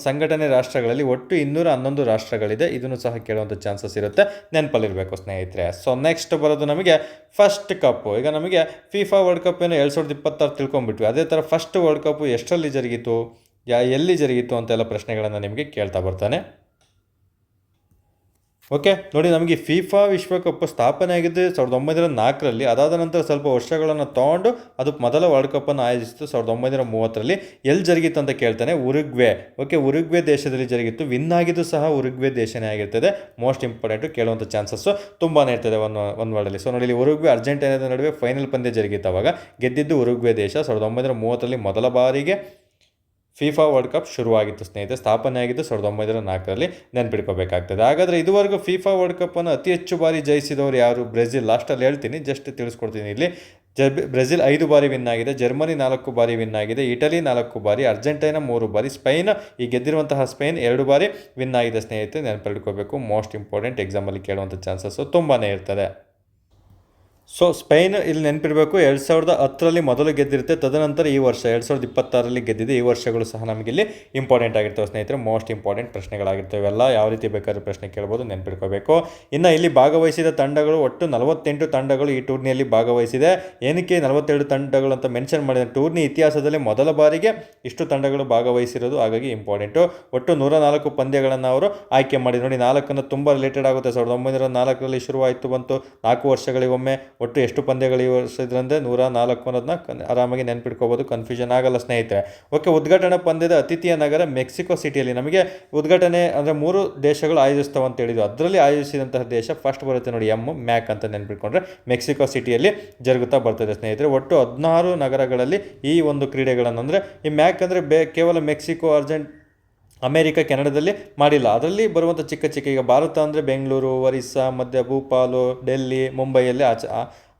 ಸಂಘಟನೆ ರಾಷ್ಟ್ರಗಳಲ್ಲಿ ಒಟ್ಟು 211 ರಾಷ್ಟ್ರಗಳಿದೆ. ಇದನ್ನು ಸಹ ಕೇಳುವಂಥ ಚಾನ್ಸಸ್ ಇರುತ್ತೆ, ನೆನಪಲ್ಲಿರಬೇಕು ಸ್ನೇಹಿತರೆ. ಸೊ ನೆಕ್ಸ್ಟ್ ಬರೋದು ನಮಗೆ ಫಸ್ಟ್ ಕಪ್ಪು. ಈಗ ನಮಗೆ ಫಿಫಾ ವರ್ಲ್ಡ್ ಕಪ್ ಏನು 2026 ತಿಳ್ಕೊಂಡ್ಬಿಟ್ವಿ. ಅದೇ ಥರ ಫಸ್ಟ್ ವರ್ಲ್ಡ್ ಕಪ್ಪು ಎಷ್ಟರಲ್ಲಿ ಜರುಗಿತು, ಎಲ್ಲಿ ಜರುಗಿತು ಅಂತೆಲ್ಲ ಪ್ರಶ್ನೆಗಳನ್ನು ನಿಮಗೆ ಕೇಳ್ತಾ ಬರ್ತಾನೆ. ಓಕೆ ನೋಡಿ, ನಮಗೆ ಫಿಫಾ ವಿಶ್ವಕಪ್ ಸ್ಥಾಪನೆ ಆಗಿದ್ದು 1904ರಲ್ಲಿ. ಅದಾದ ನಂತರ ಸ್ವಲ್ಪ ವರ್ಷಗಳನ್ನು ತೊಗೊಂಡು ಅದು ಮೊದಲ ವರ್ಲ್ಡ್ ಕಪ್ಪನ್ನು ಆಯೋಜಿಸಿತು 1930ರಲ್ಲಿ. ಎಲ್ಲಿ ಜರುಗಿತ್ತು ಅಂತ ಕೇಳ್ತಾನೆ, ಉರುಗ್ವೆ. ಓಕೆ, ಉರುಗ್ವೆ ದೇಶದಲ್ಲಿ ಜರುಗಿತ್ತು. ವಿನ್ ಆಗಿದ್ದು ಸಹ ಉರುಗ್ವೆ ದೇಶನೇ ಆಗಿರ್ತದೆ. ಮೋಸ್ಟ್ ಇಂಪಾರ್ಟೆಂಟು, ಕೇಳುವಂಥ ಚಾನ್ಸಸ್ಸು ತುಂಬಾ ಇರ್ತದೆ ಒಂದು ವರ್ಡಲ್ಲಿ. ಸೊ ನೋಡಿ, ಇಲ್ಲಿ ಉರುಗ್ವೆ ಅರ್ಜೆಂಟೈನಾದ ನಡುವೆ ಫೈನಲ್ ಪಂದ್ಯ ಜರುಗಿತ್ತು. ಅವಾಗ ಗೆದ್ದಿದ್ದು ಉರುಗ್ವೆ ದೇಶ. 1930ರಲ್ಲಿ ಮೊದಲ ಬಾರಿಗೆ ಫಿಫಾ ವರ್ಲ್ಡ್ ಕಪ್ ಶುರುವಾಗಿತ್ತು ಸ್ನೇಹಿತರೆ. ಸ್ಥಾಪನೆ ಆಗಿದ್ದು 1904ರಲ್ಲಿ, ನೆನ್ಪಿಟ್ಕೋಬೇಕಾಗ್ತದೆ. ಹಾಗಾದರೆ ಇದುವರೆಗೂ ಫಿಫಾ ವರ್ಲ್ಡ್ ಕಪ್ಪನ್ನು ಅತಿ ಹೆಚ್ಚು ಬಾರಿ ಜಯಿಸಿದವರು ಯಾರು? ಬ್ರೆಜಿಲ್. ಲಾಸ್ಟಲ್ಲಿ ಹೇಳ್ತೀನಿ, ಜಸ್ಟ್ ತಿಳಿಸ್ಕೊಡ್ತೀನಿ ಇಲ್ಲಿ. ಬ್ರೆಜಿಲ್ 5 ಬಾರಿ ವಿನ್ ಆಗಿದೆ, ಜರ್ಮನಿ 4 ಬಾರಿ ವಿನ್ ಆಗಿದೆ, ಇಟಲಿ 4 ಬಾರಿ, ಅರ್ಜೆಂಟೈನಾ 3 ಬಾರಿ, ಸ್ಪೈನ್, ಈ ಗೆದ್ದಿರುವಂತಹ ಸ್ಪೈನ್ 2 ಬಾರಿ ವಿನ್ ಆಗಿದೆ ಸ್ನೇಹಿತರೆ. ನೆನಪಿಟ್ಕೋಬೇಕು, ಮೋಸ್ಟ್ ಇಂಪಾರ್ಟೆಂಟ್, ಎಕ್ಸಾಮಲ್ಲಿ ಕೇಳುವಂಥ ಚಾನ್ಸಸ್ಸು ತುಂಬಾ ಇರ್ತದೆ. ಸೊ ಸ್ಪೈನ್ ಇಲ್ಲಿ ನೆನಪಿರಬೇಕು, 2010ರಲ್ಲಿ ಮೊದಲು ಗೆದ್ದಿರುತ್ತೆ. ತದನಂತರ ಈ ವರ್ಷ 2026ರಲ್ಲಿ ಗೆದ್ದಿದೆ. ಈ ವರ್ಷಗಳು ಸಹ ನಮಗೆ ಇಲ್ಲಿ ಇಂಪಾರ್ಟೆಂಟ್ ಆಗಿರ್ತವೆ ಸ್ನೇಹಿತರೆ. ಮೋಸ್ಟ್ ಇಂಪಾರ್ಟೆಂಟ್ ಪ್ರಶ್ನೆಗಳಾಗಿರ್ತವೆ ಇವೆಲ್ಲ. ಯಾವ ರೀತಿ ಬೇಕಾದ್ರೂ ಪ್ರಶ್ನೆ ಕೇಳ್ಬೋದು, ನೆನಪಿಟ್ಕೋಬೇಕು. ಇನ್ನು ಇಲ್ಲಿ ಭಾಗವಹಿಸಿದ ತಂಡಗಳು ಒಟ್ಟು 48 ತಂಡಗಳು ಈ ಟೂರ್ನಿಯಲ್ಲಿ ಭಾಗವಹಿಸಿದೆ. ಏನಕ್ಕೆ 42 ತಂಡಗಳು ಅಂತ ಮೆನ್ಷನ್ ಮಾಡಿದ, ಟೂರ್ನಿ ಇತಿಹಾಸದಲ್ಲಿ ಮೊದಲ ಬಾರಿಗೆ ಇಷ್ಟು ತಂಡಗಳು ಭಾಗವಹಿಸಿರೋದು, ಹಾಗಾಗಿ ಇಂಪಾರ್ಟೆಂಟು. ಒಟ್ಟು 104 ಪಂದ್ಯಗಳನ್ನು ಅವರು ಆಯ್ಕೆ ಮಾಡಿ. ನೋಡಿ, 4 ತುಂಬ ರಿಲೇಟೆಡ್ ಆಗುತ್ತೆ. 1904ರಲ್ಲಿ ಶುರುವಾಯಿತು, ಬಂತು 4 ವರ್ಷಗಳಿಗೊಮ್ಮೆ. ಒಟ್ಟು ಎಷ್ಟು ಪಂದ್ಯಗಳು ಈ ವರ್ಷ ಇದ್ರಂದರೆ 104 ಅನ್ನೋದನ್ನ ಆರಾಮಾಗಿ ನೆನ್ಪಿಟ್ಕೋಬೋದು, ಕನ್ಫ್ಯೂಷನ್ ಆಗಲ್ಲ ಸ್ನೇಹಿತರೆ. ಓಕೆ, ಉದ್ಘಾಟನಾ ಪಂದ್ಯದ ಅತಿಥಿಯ ನಗರ ಮೆಕ್ಸಿಕೋ ಸಿಟಿಯಲ್ಲಿ. ನಮಗೆ ಉದ್ಘಾಟನೆ ಅಂದರೆ 3 ದೇಶಗಳು ಆಯೋಜಿಸ್ತವೆ ಅಂತ ಹೇಳಿದ್ವಿ. ಅದರಲ್ಲಿ ಆಯೋಜಿಸಿದಂತಹ ದೇಶ ಫಸ್ಟ್ ಬರುತ್ತೆ ನೋಡಿ, ಮ್ಯಾಕ್ ಅಂತ ನೆನ್ಪಿಟ್ಕೊಂಡ್ರೆ ಮೆಕ್ಸಿಕೋ ಸಿಟಿಯಲ್ಲಿ ಜರುಗುತ್ತಾ ಬರ್ತದೆ ಸ್ನೇಹಿತರೆ. ಒಟ್ಟು 16 ನಗರಗಳಲ್ಲಿ ಈ ಒಂದು ಕ್ರೀಡೆಗಳನ್ನು, ಅಂದರೆ ಈ ಮ್ಯಾಕ್ ಅಂದರೆ ಕೇವಲ ಮೆಕ್ಸಿಕೋ, ಅಮೇರಿಕ, ಕೆನಡಾದಲ್ಲಿ ಮಾಡಿಲ್ಲ. ಅದರಲ್ಲಿ ಬರುವಂಥ ಚಿಕ್ಕ ಚಿಕ್ಕ, ಈಗ ಭಾರತ ಅಂದರೆ ಬೆಂಗಳೂರು, ಒರಿಸ್ಸಾ, ಮಧ್ಯ ಭೂಪಾಲು, ಡೆಲ್ಲಿ, ಮುಂಬೈಯಲ್ಲಿ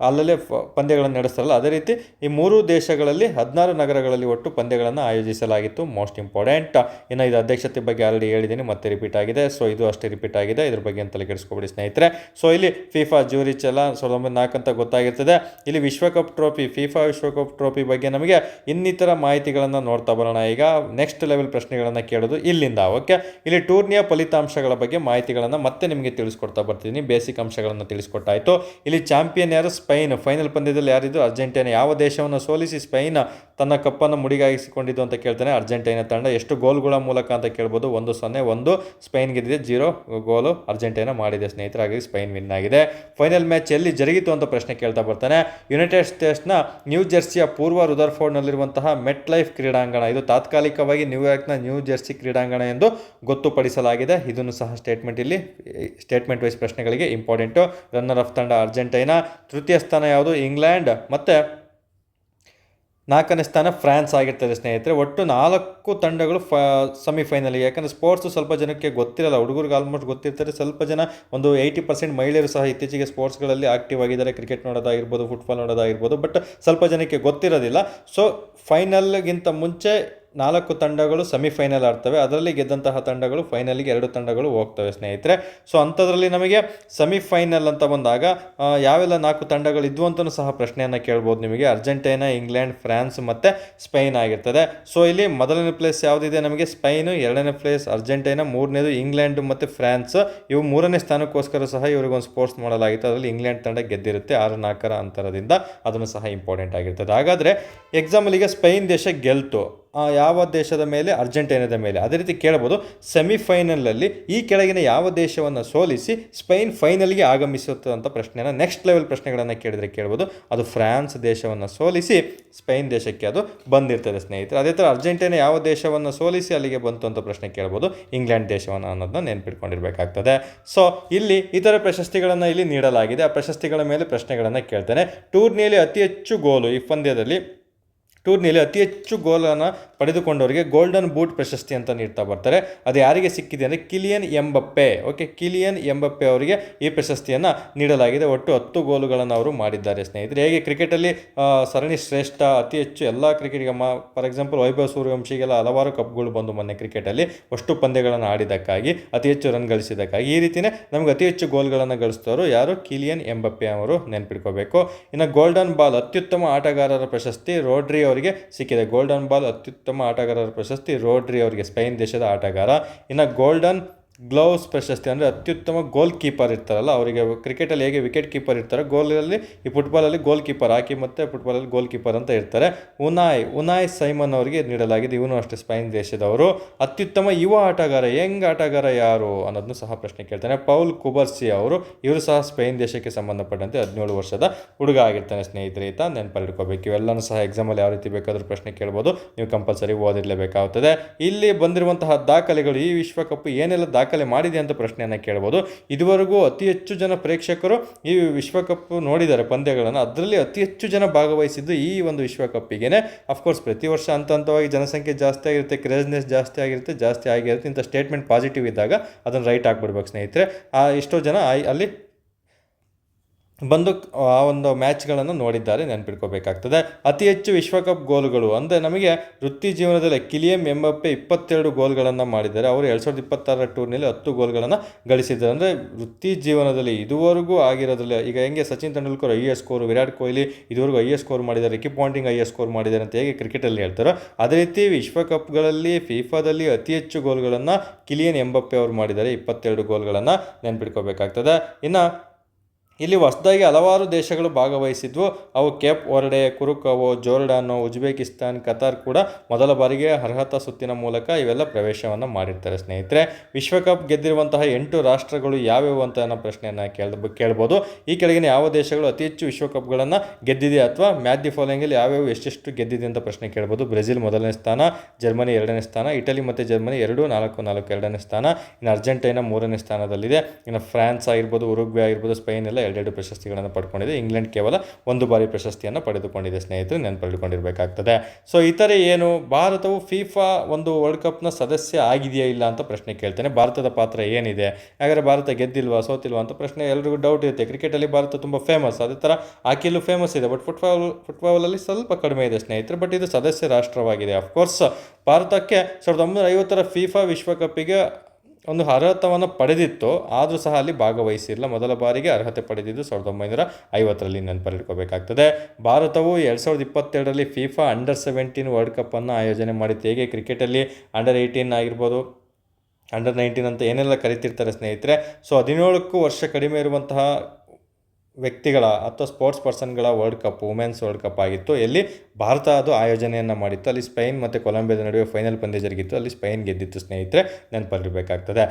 ಅಲ್ಲಲ್ಲೇ ಪಂದ್ಯಗಳನ್ನು ನಡೆಸ್ತಾರಲ್ಲ, ಅದೇ ರೀತಿ ಈ 3 ದೇಶಗಳಲ್ಲಿ 16 ನಗರಗಳಲ್ಲಿ ಒಟ್ಟು ಪಂದ್ಯಗಳನ್ನು ಆಯೋಜಿಸಲಾಗಿತ್ತು. Most important. ಇನ್ನು ಇದು ಅಧ್ಯಕ್ಷತೆ ಬಗ್ಗೆ ಆಲ್ರೆಡಿ ಹೇಳಿದ್ದೀನಿ, ಮತ್ತೆ ರಿಪೀಟ್ ಆಗಿದೆ. ಸೊ ಇದು ಅಷ್ಟೇ ರಿಪೀಟ್ ಆಗಿದೆ, ಇದ್ರ ಬಗ್ಗೆ ಅಂತಲೇ ಕೆಡಿಸ್ಕೊಬೇಡಿ ಸ್ನೇಹಿತರೆ. ಸೊ ಇಲ್ಲಿ ಫಿಫಾ ಜ್ಯೂರಿಚ್ ಎಲ್ಲ 1904 ಅಂತ ಗೊತ್ತಾಗಿರ್ತದೆ. ಇಲ್ಲಿ ವಿಶ್ವಕಪ್ ಟ್ರೋಫಿ, ಫಿಫಾ ವಿಶ್ವಕಪ್ ಟ್ರೋಫಿ ಬಗ್ಗೆ ನಮಗೆ ಇನ್ನಿತರ ಮಾಹಿತಿಗಳನ್ನು ನೋಡ್ತಾ ಬರೋಣ. ಈಗ ನೆಕ್ಸ್ಟ್ ಲೆವೆಲ್ ಪ್ರಶ್ನೆಗಳನ್ನು ಕೇಳೋದು ಇಲ್ಲಿಂದ. ಓಕೆ, ಇಲ್ಲಿ ಟೂರ್ನಿಯ ಫಲಿತಾಂಶಗಳ ಬಗ್ಗೆ ಮಾಹಿತಿಗಳನ್ನು ಮತ್ತೆ ನಿಮಗೆ ತಿಳಿಸ್ಕೊಡ್ತಾ ಬರ್ತೀನಿ. ಬೇಸಿಕ್ ಅಂಶಗಳನ್ನು ತಿಳಿಸ್ಕೊಟ್ಟಾಯಿತು. ಇಲ್ಲಿ ಚಾಂಪಿಯನ್ ಯಾರು? ಸ್ಪೈನ್. ಫೈನಲ್ ಪಂದ್ಯದಲ್ಲಿ ಯಾರಿದ್ದು? ಅರ್ಜೆಂಟೈನಾ. ಯಾವ ದೇಶವನ್ನು ಸೋಲಿಸಿ ಸ್ಪೈನ್ ತನ್ನ ಕಪ್ಪನ್ನು ಮುಡಿಗಾಗಿಸಿಕೊಂಡಿದ್ದು ಅಂತ ಕೇಳ್ತಾನೆ. ಅರ್ಜೆಂಟೈನಾ ತಂಡ. ಎಷ್ಟು ಗೋಲ್ಗಳ ಮೂಲಕ ಅಂತ ಕೇಳ್ಬೋದು? 1-0. 1 ಸ್ಪೈನ್ ಗೆದ್ದಿದೆ, 0 ಗೋಲು ಅರ್ಜೆಂಟೈನಾ ಮಾಡಿದೆ ಸ್ನೇಹಿತರೆ. ಹಾಗಾಗಿ ಸ್ಪೈನ್ ವಿನ್ ಆಗಿದೆ. ಫೈನಲ್ ಮ್ಯಾಚ್ ಎಲ್ಲಿ ಜರುಗಿತು ಅಂತ ಪ್ರಶ್ನೆ ಕೇಳ್ತಾ ಬರ್ತಾನೆ. ಯುನೈಟೆಡ್ ಸ್ಟೇಟ್ಸ್ನ ನ್ಯೂ ಜೆರ್ಸಿಯ ಪೂರ್ವ ರುದರ್ಫೋರ್ಡ್ನಲ್ಲಿರುವಂತಹ ಮೆಟ್ ಲೈಫ್ ಕ್ರೀಡಾಂಗಣ. ಇದು ತಾತ್ಕಾಲಿಕವಾಗಿ ನ್ಯೂಯಾರ್ಕ್ನ ನ್ಯೂ ಜೆರ್ಸಿ ಕ್ರೀಡಾಂಗಣ ಎಂದು ಗೊತ್ತುಪಡಿಸಲಾಗಿದೆ. ಇದನ್ನು ಸಹ ಸ್ಟೇಟ್ಮೆಂಟ್ ವೈಸ್ ಪ್ರಶ್ನೆಗಳಿಗೆ ಇಂಪಾರ್ಟೆಂಟು. ರನ್ನರ್ ಆಫ್ ತಂಡ ಅರ್ಜೆಂಟೈನಾ. ತೃತೀಯ ಸ್ಥಾನ ಯಾವುದು? ಇಂಗ್ಲೆಂಡ್. ಮತ್ತು 4ನೇ ಸ್ಥಾನ ಫ್ರಾನ್ಸ್ ಆಗಿರ್ತದೆ ಸ್ನೇಹಿತರೆ. ಒಟ್ಟು 4 ತಂಡಗಳು ಸೆಮಿಫೈನಲ್ಗೆ. ಯಾಕಂದರೆ ಸ್ಪೋರ್ಟ್ಸು ಸ್ವಲ್ಪ ಜನಕ್ಕೆ ಗೊತ್ತಿರಲ್ಲ, ಹುಡುಗರಿಗೆ ಆಲ್ಮೋಸ್ಟ್ ಗೊತ್ತಿರ್ತಾರೆ. ಸ್ವಲ್ಪ ಜನ, ಒಂದು 80% ಮಹಿಳೆಯರು ಸಹ ಇತ್ತೀಚೆಗೆ ಸ್ಪೋರ್ಟ್ಸ್ಗಳಲ್ಲಿ ಆಕ್ಟಿವ್ ಆಗಿದ್ದಾರೆ. ಕ್ರಿಕೆಟ್ ನೋಡೋದಾಗಿರ್ಬೋದು, ಫುಟ್ಬಾಲ್ ನೋಡೋದಾಗಿರ್ಬೋದು. ಬಟ್ ಸ್ವಲ್ಪ ಜನಕ್ಕೆ ಗೊತ್ತಿರೋದಿಲ್ಲ. ಸೊ ಫೈನಲ್ಗಿಂತ ಮುಂಚೆ 4 ತಂಡಗಳು ಸೆಮಿಫೈನಲ್ ಆಡ್ತವೆ. ಅದರಲ್ಲಿ ಗೆದ್ದಂತಹ ತಂಡಗಳು ಫೈನಲ್ಗೆ 2 ತಂಡಗಳು ಹೋಗ್ತವೆ ಸ್ನೇಹಿತರೆ. ಸೊ ಅಂಥದ್ರಲ್ಲಿ ನಮಗೆ ಸೆಮಿಫೈನಲ್ ಅಂತ ಬಂದಾಗ ಯಾವೆಲ್ಲ 4 ತಂಡಗಳು ಇದ್ವು ಅಂತಲೂ ಸಹ ಪ್ರಶ್ನೆಯನ್ನು ಕೇಳ್ಬೋದು ನಿಮಗೆ. ಅರ್ಜೆಂಟೈನಾ, ಇಂಗ್ಲೆಂಡ್, ಫ್ರಾನ್ಸ್ ಮತ್ತು ಸ್ಪೈನ್ ಆಗಿರ್ತದೆ. ಸೊ ಇಲ್ಲಿ ಮೊದಲನೇ ಪ್ಲೇಸ್ ಯಾವುದಿದೆ ನಮಗೆ? ಸ್ಪೈನು. 2ನೇ ಪ್ಲೇಸ್ ಅರ್ಜೆಂಟೈನಾ. 3ನೇದು ಇಂಗ್ಲೆಂಡ್ ಮತ್ತು ಫ್ರಾನ್ಸ್. ಇವು 3ನೇ ಸ್ಥಾನಕ್ಕೋಸ್ಕರ ಸಹ ಇವರಿಗೊಂದು ಸ್ಪೋರ್ಟ್ಸ್ ಮಾಡಲಾಗಿತ್ತು. ಅದರಲ್ಲಿ ಇಂಗ್ಲೆಂಡ್ ತಂಡ ಗೆದ್ದಿರುತ್ತೆ 6-4 ಅಂತರದಿಂದ. ಅದನ್ನು ಸಹ ಇಂಪಾರ್ಟೆಂಟ್ ಆಗಿರ್ತದೆ. ಹಾಗಾದರೆ ಎಕ್ಸಾಂಪಲಿಗೆ ಸ್ಪೈನ್ ದೇಶ ಗೆಲ್ತು ಯಾವ ದೇಶದ ಮೇಲೆ? ಅರ್ಜೆಂಟೈನಾದ ಮೇಲೆ. ಅದೇ ರೀತಿ ಕೇಳ್ಬೋದು, ಸೆಮಿಫೈನಲಲ್ಲಿ ಈ ಕೆಳಗಿನ ಯಾವ ದೇಶವನ್ನು ಸೋಲಿಸಿ ಸ್ಪೈನ್ ಫೈನಲ್ಗೆ ಆಗಮಿಸುತ್ತೆ ಅಂತ ಪ್ರಶ್ನೆಯನ್ನು, ನೆಕ್ಸ್ಟ್ ಲೆವೆಲ್ ಪ್ರಶ್ನೆಗಳನ್ನು ಕೇಳ್ಬೋದು. ಅದು ಫ್ರಾನ್ಸ್ ದೇಶವನ್ನು ಸೋಲಿಸಿ ಸ್ಪೈನ್ ದೇಶಕ್ಕೆ ಅದು ಬಂದಿರ್ತದೆ ಸ್ನೇಹಿತರೆ. ಅದೇ ಥರ ಅರ್ಜೆಂಟೈನಾ ಯಾವ ದೇಶವನ್ನು ಸೋಲಿಸಿ ಅಲ್ಲಿಗೆ ಬಂತು ಅಂತ ಪ್ರಶ್ನೆ ಕೇಳ್ಬೋದು. ಇಂಗ್ಲೆಂಡ್ ದೇಶವನ್ನು ಅನ್ನೋದನ್ನ ನೆನ್ಪಿಟ್ಕೊಂಡಿರಬೇಕಾಗ್ತದೆ. ಸೊ ಇಲ್ಲಿ ಇತರ ಪ್ರಶಸ್ತಿಗಳನ್ನು ಇಲ್ಲಿ ನೀಡಲಾಗಿದೆ. ಆ ಪ್ರಶಸ್ತಿಗಳ ಮೇಲೆ ಪ್ರಶ್ನೆಗಳನ್ನು ಕೇಳ್ತಾನೆ. ಟೂರ್ನಿಯಲ್ಲಿ ಅತಿ ಹೆಚ್ಚು ಗೋಲು, ಈ ಪಂದ್ಯದಲ್ಲಿ ಟೂರ್ನಿಯಲ್ಲಿ ಅತಿ ಹೆಚ್ಚು ಗೋಲನ್ನು ಪಡೆದುಕೊಂಡವರಿಗೆ ಗೋಲ್ಡನ್ ಬೂಟ್ ಪ್ರಶಸ್ತಿ ಅಂತ ನೀಡ್ತಾ ಬರ್ತಾರೆ. ಅದು ಯಾರಿಗೆ ಸಿಕ್ಕಿದೆ ಅಂದರೆ ಕಿಲಿಯನ್ ಎಂಬಪ್ಪೆ. ಓಕೆ, ಕಿಲಿಯನ್ ಎಂಬಪ್ಪೆ ಅವರಿಗೆ ಈ ಪ್ರಶಸ್ತಿಯನ್ನು ನೀಡಲಾಗಿದೆ. ಒಟ್ಟು 10 ಗೋಲುಗಳನ್ನು ಅವರು ಮಾಡಿದ್ದಾರೆ ಸ್ನೇಹಿತರೆ. ಹೇಗೆ ಕ್ರಿಕೆಟಲ್ಲಿ ಸರಣಿ ಶ್ರೇಷ್ಠ, ಅತಿ ಹೆಚ್ಚು ಎಲ್ಲ ಕ್ರಿಕೆಟ್ಗೆ ಫಾರ್ ಎಕ್ಸಾಂಪಲ್ ವೈಭವ್ ಸೂರ್ಯವಂಶಿಗೆಲ್ಲ ಹಲವಾರು ಕಪ್ಗಳು ಬಂದು ಮೊನ್ನೆ ಕ್ರಿಕೆಟಲ್ಲಿ ಅಷ್ಟು ಪಂದ್ಯಗಳನ್ನು ಆಡಿದ್ದಕ್ಕಾಗಿ, ಅತಿ ಹೆಚ್ಚು ರನ್ ಗಳಿಸಿದ್ದಕ್ಕಾಗಿ. ಈ ರೀತಿಯೇ ನಮಗೆ ಅತಿ ಹೆಚ್ಚು ಗೋಲ್ಗಳನ್ನು ಗಳಿಸಿದವರು ಯಾರು? ಕಿಲಿಯನ್ ಎಂಬಪ್ಪೆ ಅವರು, ನೆನ್ಪಿಟ್ಕೋಬೇಕು. ಇನ್ನು ಗೋಲ್ಡನ್ ಬಾಲ್, ಅತ್ಯುತ್ತಮ ಆಟಗಾರರ ಪ್ರಶಸ್ತಿ ರೋಡ್ರಿ ಅವರಿಗೆ ಸಿಕ್ಕಿದೆ. ಗೋಲ್ಡನ್ ಬಾಲ್ ಅತ್ಯುತ್ತಮ ಆಟಗಾರರ ಪ್ರಶಸ್ತಿ ರೋಡ್ರಿ ಅವರಿಗೆ, ಸ್ಪೇನ್ ದೇಶದ ಆಟಗಾರ. ಇನ್ನು ಗೋಲ್ಡನ್ ಗ್ಲೌಸ್ ಪ್ರಶಸ್ತಿ ಅಂದರೆ ಅತ್ಯುತ್ತಮ ಗೋಲ್ ಕೀಪರ್ ಇರ್ತಾರಲ್ಲ ಅವರಿಗೆ, ಕ್ರಿಕೆಟಲ್ಲಿ ಹೇಗೆ ವಿಕೆಟ್ ಕೀಪರ್ ಇರ್ತಾರೆ, ಗೋಲಲ್ಲಿ ಈ ಫುಟ್ಬಾಲಲ್ಲಿ ಗೋಲ್ ಕೀಪರ್, ಹಾಕಿ ಮತ್ತು ಫುಟ್ಬಾಲಲ್ಲಿ ಗೋಲ್ ಕೀಪರ್ ಅಂತ ಇರ್ತಾರೆ. ಉನಾಯ್ ಸೈಮನ್ ಅವರಿಗೆ ನೀಡಲಾಗಿದೆ. ಇವನು ಅಷ್ಟೇ ಸ್ಪೇನ್ ದೇಶದವರು. ಅತ್ಯುತ್ತಮ ಯುವ ಆಟಗಾರ, ಯಂಗ್ ಆಟಗಾರ ಯಾರು ಅನ್ನೋದನ್ನು ಸಹ ಪ್ರಶ್ನೆ ಕೇಳ್ತಾನೆ. ಪೌಲ್ ಕುಬರ್ಸಿ ಅವರು, ಇವರು ಸಹ ಸ್ಪೇನ್ ದೇಶಕ್ಕೆ ಸಂಬಂಧಪಟ್ಟಂತೆ 17 ವರ್ಷದ ಹುಡುಗ ಆಗಿರ್ತಾನೆ ಸ್ನೇಹಿತರೆ. ಈತ ನೆನಪಲ್ಲಿಟ್ಕೋಬೇಕು. ಇವೆಲ್ಲನೂ ಸಹ ಎಕ್ಸಾಮಲ್ಲಿ ಯಾವ ರೀತಿ ಬೇಕಾದರೂ ಪ್ರಶ್ನೆ ಕೇಳ್ಬೋದು, ನೀವು ಕಂಪಲ್ಸರಿ ಓದಿರಲೇಬೇಕಾಗುತ್ತದೆ. ಇಲ್ಲಿ ಬಂದಿರುವಂತಹ ದಾಖಲೆಗಳು, ಈ ವಿಶ್ವಕಪ್ ಏನೆಲ್ಲ ದಾಖಲೆ ಮಾಡಿದೆ ಅಂತ ಪ್ರಶ್ನೆಯನ್ನು ಕೇಳ್ಬೋದು. ಇದುವರೆಗೂ ಅತಿ ಹೆಚ್ಚು ಜನ ಪ್ರೇಕ್ಷಕರು ಈ ವಿಶ್ವಕಪ್ ನೋಡಿದ್ದಾರೆ ಪಂದ್ಯಗಳನ್ನು. ಅದರಲ್ಲಿ ಅತಿ ಹೆಚ್ಚು ಜನ ಭಾಗವಹಿಸಿದ್ದು ಈ ಒಂದು ವಿಶ್ವಕಪ್ಪಿಗೆ. ಅಫ್ಕೋರ್ಸ್ ಪ್ರತಿ ವರ್ಷ ಹಂತವಾಗಿ ಜನಸಂಖ್ಯೆ ಜಾಸ್ತಿ ಆಗಿರುತ್ತೆ, ಕ್ರೇಜ್ನೆಸ್ ಜಾಸ್ತಿ ಆಗಿರುತ್ತೆ. ಇಂಥ ಸ್ಟೇಟ್ಮೆಂಟ್ ಪಾಸಿಟಿವ್ ಇದ್ದಾಗ ಅದನ್ನು ರೈಟ್ ಆಗಿಬಿಡ್ಬೇಕು ಸ್ನೇಹಿತರೆ. ಎಷ್ಟೋ ಜನ ಅಲ್ಲಿ ಬಂದು ಆ ಒಂದು ಮ್ಯಾಚ್ಗಳನ್ನು ನೋಡಿದ್ದಾರೆ, ನೆನಪಿಟ್ಕೋಬೇಕಾಗ್ತದೆ. ಅತಿ ಹೆಚ್ಚು ವಿಶ್ವಕಪ್ ಗೋಲುಗಳು ಅಂದರೆ ನಮಗೆ ವೃತ್ತಿ ಜೀವನದಲ್ಲಿ ಕಿಲಿಯನ್ ಎಂಬಾಪೆ 22 ಗೋಲ್ಗಳನ್ನು ಮಾಡಿದ್ದಾರೆ. ಅವರು 2026 ಟೂರ್ನಿಯಲ್ಲಿ 10 ಗೋಲ್ಗಳನ್ನು ಗಳಿಸಿದ್ದಾರೆ. ಅಂದರೆ ವೃತ್ತಿ ಜೀವನದಲ್ಲಿ ಇದುವರೆಗೂ ಆಗಿರೋದ್ರಲ್ಲಿ, ಈಗ ಹೆಂಗೆ ಸಚಿನ್ ತೆಂಡೂಲ್ಕರ್ ಹೈಯೆಸ್ಟ್ ಸ್ಕೋರ್, ವಿರಾಟ್ ಕೊಹ್ಲಿ ಇದುವರೆಗೂ ಹೈಯೆಸ್ಟ್ ಸ್ಕೋರ್ ಮಾಡಿದ್ದಾರೆ, ರಿಕಿ ಪಾಂಟಿಂಗ್ ಹೈಯೆಸ್ಟ್ ಸ್ಕೋರ್ ಮಾಡಿದ್ದಾರೆ ಅಂತ ಹೇಗೆ ಕ್ರಿಕೆಟಲ್ಲಿ ಹೇಳ್ತಾರೋ, ಅದೇ ರೀತಿ ವಿಶ್ವಕಪ್ಗಳಲ್ಲಿ ಫಿಫಾದಲ್ಲಿ ಅತಿ ಹೆಚ್ಚು ಗೋಲ್ಗಳನ್ನು ಕಿಲಿಯನ್ ಎಂಬಾಪೆ ಅವರು ಮಾಡಿದ್ದಾರೆ, 22 ಗೋಲ್ಗಳನ್ನು ನೆನಪಿಟ್ಕೋಬೇಕಾಗ್ತದೆ. ಇನ್ನು ಇಲ್ಲಿ ಹೊಸದಾಗಿ ಹಲವಾರು ದೇಶಗಳು ಭಾಗವಹಿಸಿದ್ವು. ಅವು ಕೇಪ್ ವರ್ಡೆ, ಕುರುಕಾವೋ, ಜೋರ್ಡಾನೋ, ಉಜ್ಬೇಕಿಸ್ತಾನ್, ಕತಾರ್ ಕೂಡ ಮೊದಲ ಬಾರಿಗೆ ಅರ್ಹತಾ ಸುತ್ತಿನ ಮೂಲಕ ಇವೆಲ್ಲ ಪ್ರವೇಶವನ್ನು ಮಾಡಿರ್ತಾರೆ ಸ್ನೇಹಿತರೆ. ವಿಶ್ವಕಪ್ ಗೆದ್ದಿರುವಂತಹ 8 ರಾಷ್ಟ್ರಗಳು ಯಾವ್ಯಾವು ಅಂತ ಅನ್ನೋ ಪ್ರಶ್ನೆಯನ್ನು ಕೇಳ್ಬೋದು. ಈ ಕೆಳಗಿನ ಯಾವ ದೇಶಗಳು ಅತಿ ಹೆಚ್ಚು ವಿಶ್ವಕಪ್ಗಳನ್ನು ಗೆದ್ದಿದೆ, ಅಥವಾ ಮ್ಯಾಚ್ ದಿ ಫಾಲೋಯಿಂಗಲ್ಲಿ ಯಾವ್ಯಾವು ಎಷ್ಟೆಷ್ಟು ಗೆದ್ದಿದೆ ಅಂತ ಪ್ರಶ್ನೆ ಕೇಳ್ಬೋದು. ಬ್ರೆಜಿಲ್ ಮೊದಲನೇ ಸ್ಥಾನ, ಜರ್ಮನಿ 2ನೇ ಸ್ಥಾನ, ಇಟಲಿ ಮತ್ತು ಜರ್ಮನಿ 2 4 4 2ನೇ ಸ್ಥಾನ, ಇನ್ನು ಅರ್ಜೆಂಟೈನಾ 3ನೇ ಸ್ಥಾನದಲ್ಲಿದೆ. ಇನ್ನು ಫ್ರಾನ್ಸ್ ಆಗಿರ್ಬೋದು, ಉರುಗ್ವೆ ಆಗಿರ್ಬೋದು, ಸ್ಪೇನ್ ಎಲ್ಲ 2 ಪ್ರಶಸ್ತಿಗಳನ್ನು ಪಡ್ಕೊಂಡಿದೆ. ಇಂಗ್ಲೆಂಡ್ ಕೇವಲ 1 ಬಾರಿ ಪ್ರಶಸ್ತಿಯನ್ನು ಪಡೆದುಕೊಂಡಿದೆ ಸ್ನೇಹಿತರೆ, ನೆನಪಿಟ್ಕೊಂಡಿರಬೇಕಾಗ್ತದೆ. ಸೊ ಇತರೆ ಏನು, ಭಾರತವು ಫಿಫಾ ಒಂದು ವರ್ಲ್ಡ್ ಕಪ್ನ ಸದಸ್ಯ ಆಗಿದೆಯಾ ಇಲ್ಲ ಅಂತ ಪ್ರಶ್ನೆ ಕೇಳ್ತೇನೆ. ಭಾರತದ ಪಾತ್ರ ಏನಿದೆ, ಹಾಗಾದರೆ ಭಾರತ ಗೆದ್ದಿಲ್ವಾ ಸೋತಿಲ್ವಾ ಅಂತ ಪ್ರಶ್ನೆ ಎಲ್ರಿಗೂ ಡೌಟ್ ಇರುತ್ತೆ. ಕ್ರಿಕೆಟಲ್ಲಿ ಭಾರತ ತುಂಬ ಫೇಮಸ್, ಅದೇ ಥರ ಹಾಕಿಯಲ್ಲೂ ಫೇಮಸ್ ಇದೆ, ಬಟ್ ಫುಟ್ಬಾಲಲ್ಲಿ ಸ್ವಲ್ಪ ಕಡಿಮೆ ಇದೆ ಸ್ನೇಹಿತರೆ. ಬಟ್ ಇದು ಸದಸ್ಯ ರಾಷ್ಟ್ರವಾಗಿದೆ. ಅಫ್ಕೋರ್ಸ್ ಭಾರತಕ್ಕೆ 1950 ಫಿಫಾ ವಿಶ್ವಕಪ್ಪಿಗೆ ಒಂದು ಅರ್ಹತವನ್ನು ಪಡೆದಿತ್ತು, ಆದರೂ ಸಹ ಅಲ್ಲಿ ಭಾಗವಹಿಸಿಲ್ಲ. ಮೊದಲ ಬಾರಿಗೆ ಅರ್ಹತೆ ಪಡೆದಿದ್ದು 1950ರಲ್ಲಿ, ನೆನಪಲ್ಲಿಟ್ಕೋಬೇಕಾಗ್ತದೆ. ಭಾರತವು 2022ರಲ್ಲಿ ಫಿಫಾ ಅಂಡರ್-17 ವರ್ಲ್ಡ್ ಕಪ್ಪನ್ನು ಆಯೋಜನೆ ಮಾಡಿತ್ತು. ಹೇಗೆ ಕ್ರಿಕೆಟಲ್ಲಿ ಅಂಡರ್-18 ಆಗಿರ್ಬೋದು, ಅಂಡರ್-19 ಅಂತ ಏನೆಲ್ಲ ಕರಿತಿರ್ತಾರೆ ಸ್ನೇಹಿತರೆ. ಸೊ 17 ವರ್ಷ ಕಡಿಮೆ ಇರುವಂತಹ ವ್ಯಕ್ತಿಗಳ ಅಥವಾ ಸ್ಪೋರ್ಟ್ಸ್ ಪರ್ಸನ್ಗಳ world cup, women's world cup ಆಗಿತ್ತು. ಎಲ್ಲಿ ಭಾರತ ಅದು ಆಯೋಜನೆಯನ್ನು ಮಾಡಿತ್ತು. ಅಲ್ಲಿ ಸ್ಪೇನ್ ಮತ್ತು ಕೊಲಂಬಿಯಾದ ನಡುವೆ ಫೈನಲ್ ಪಂದ್ಯ ಜರುಗಿತ್ತು. ಅಲ್ಲಿ ಸ್ಪೇನ್ ಗೆದ್ದಿತ್ತು ಸ್ನೇಹಿತರೆ, ನೆನಪಲ್ಲಿರಬೇಕಾಗ್ತದೆ.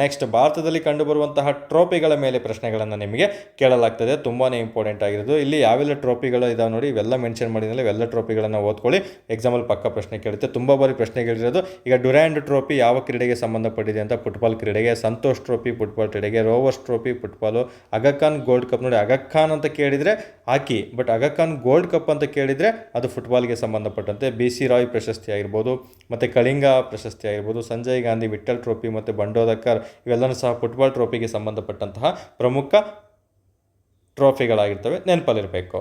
ನೆಕ್ಸ್ಟ್ ಭಾರತದಲ್ಲಿ ಕಂಡುಬರುವಂತಹ ಟ್ರೋಫಿಗಳ ಮೇಲೆ ಪ್ರಶ್ನೆಗಳನ್ನು ನಿಮಗೆ ಕೇಳಲಾಗ್ತದೆ. ತುಂಬಾ ಇಂಪಾರ್ಟೆಂಟ್ ಆಗಿರೋದು. ಇಲ್ಲಿ ಯಾವೆಲ್ಲ ಟ್ರೋಫಿಗಳು ಇದಾವೆ ನೋಡಿ, ಇವೆಲ್ಲ ಮೆನ್ಷನ್ ಮಾಡಿದ್ಮೇಲೆ ಇವೆಲ್ಲ ಟ್ರೋಫಿಗಳನ್ನು ಓದ್ಕೊಳ್ಳಿ. ಎಕ್ಸಾಮಲ್ಲಿ ಪಕ್ಕ ಪ್ರಶ್ನೆ ಕೇಳುತ್ತೆ. ತುಂಬ ಬಾರಿ ಪ್ರಶ್ನೆ ಕೇಳಿರೋದು. ಈಗ ಡ್ಯುರಾಂಡ್ ಟ್ರೋಫಿ ಯಾವ ಕ್ರೀಡೆಗೆ ಸಂಬಂಧಪಟ್ಟಿದೆ ಅಂತ, ಫುಟ್ಬಾಲ್ ಕ್ರೀಡೆಗೆ. ಸಂತೋಷ್ ಟ್ರೋಫಿ ಫುಟ್ಬಾಲ್ ಕ್ರೀಡೆಗೆ. Rovers trophy football. Aga Khan gold cup ನೋಡಿ, ಆಗಾ ಖಾನ್ ಅಂತ ಕೇಳಿದರೆ hockey, but Aga Khan gold cup ಅಂತ ಕೇಳಿದರೆ ಅದು ಫುಟ್ಬಾಲ್ಗೆ ಸಂಬಂಧಪಟ್ಟಂತೆ. BC ರಾಯ್ ಪ್ರಶಸ್ತಿ ಆಗಿರ್ಬೋದು, ಮತ್ತು ಕಳಿಂಗ ಪ್ರಶಸ್ತಿ ಆಗಿರ್ಬೋದು, ಸಂಜಯ್ ಗಾಂಧಿ ವಿಠಲ್ ಟ್ರೋಫಿ ಮತ್ತು ಬಂಡೋದಕರ್ ಇವೆಲ್ಲವೂ ಸಹ ಫುಟ್ಬಾಲ್ ಟ್ರೋಫಿಗೆ ಸಂಬಂಧಪಟ್ಟಂತಹ ಪ್ರಮುಖ ಟ್ರೋಫಿಗಳಾಗಿರ್ತವೆ, ನೆನಪಲ್ಲಿರಬೇಕು.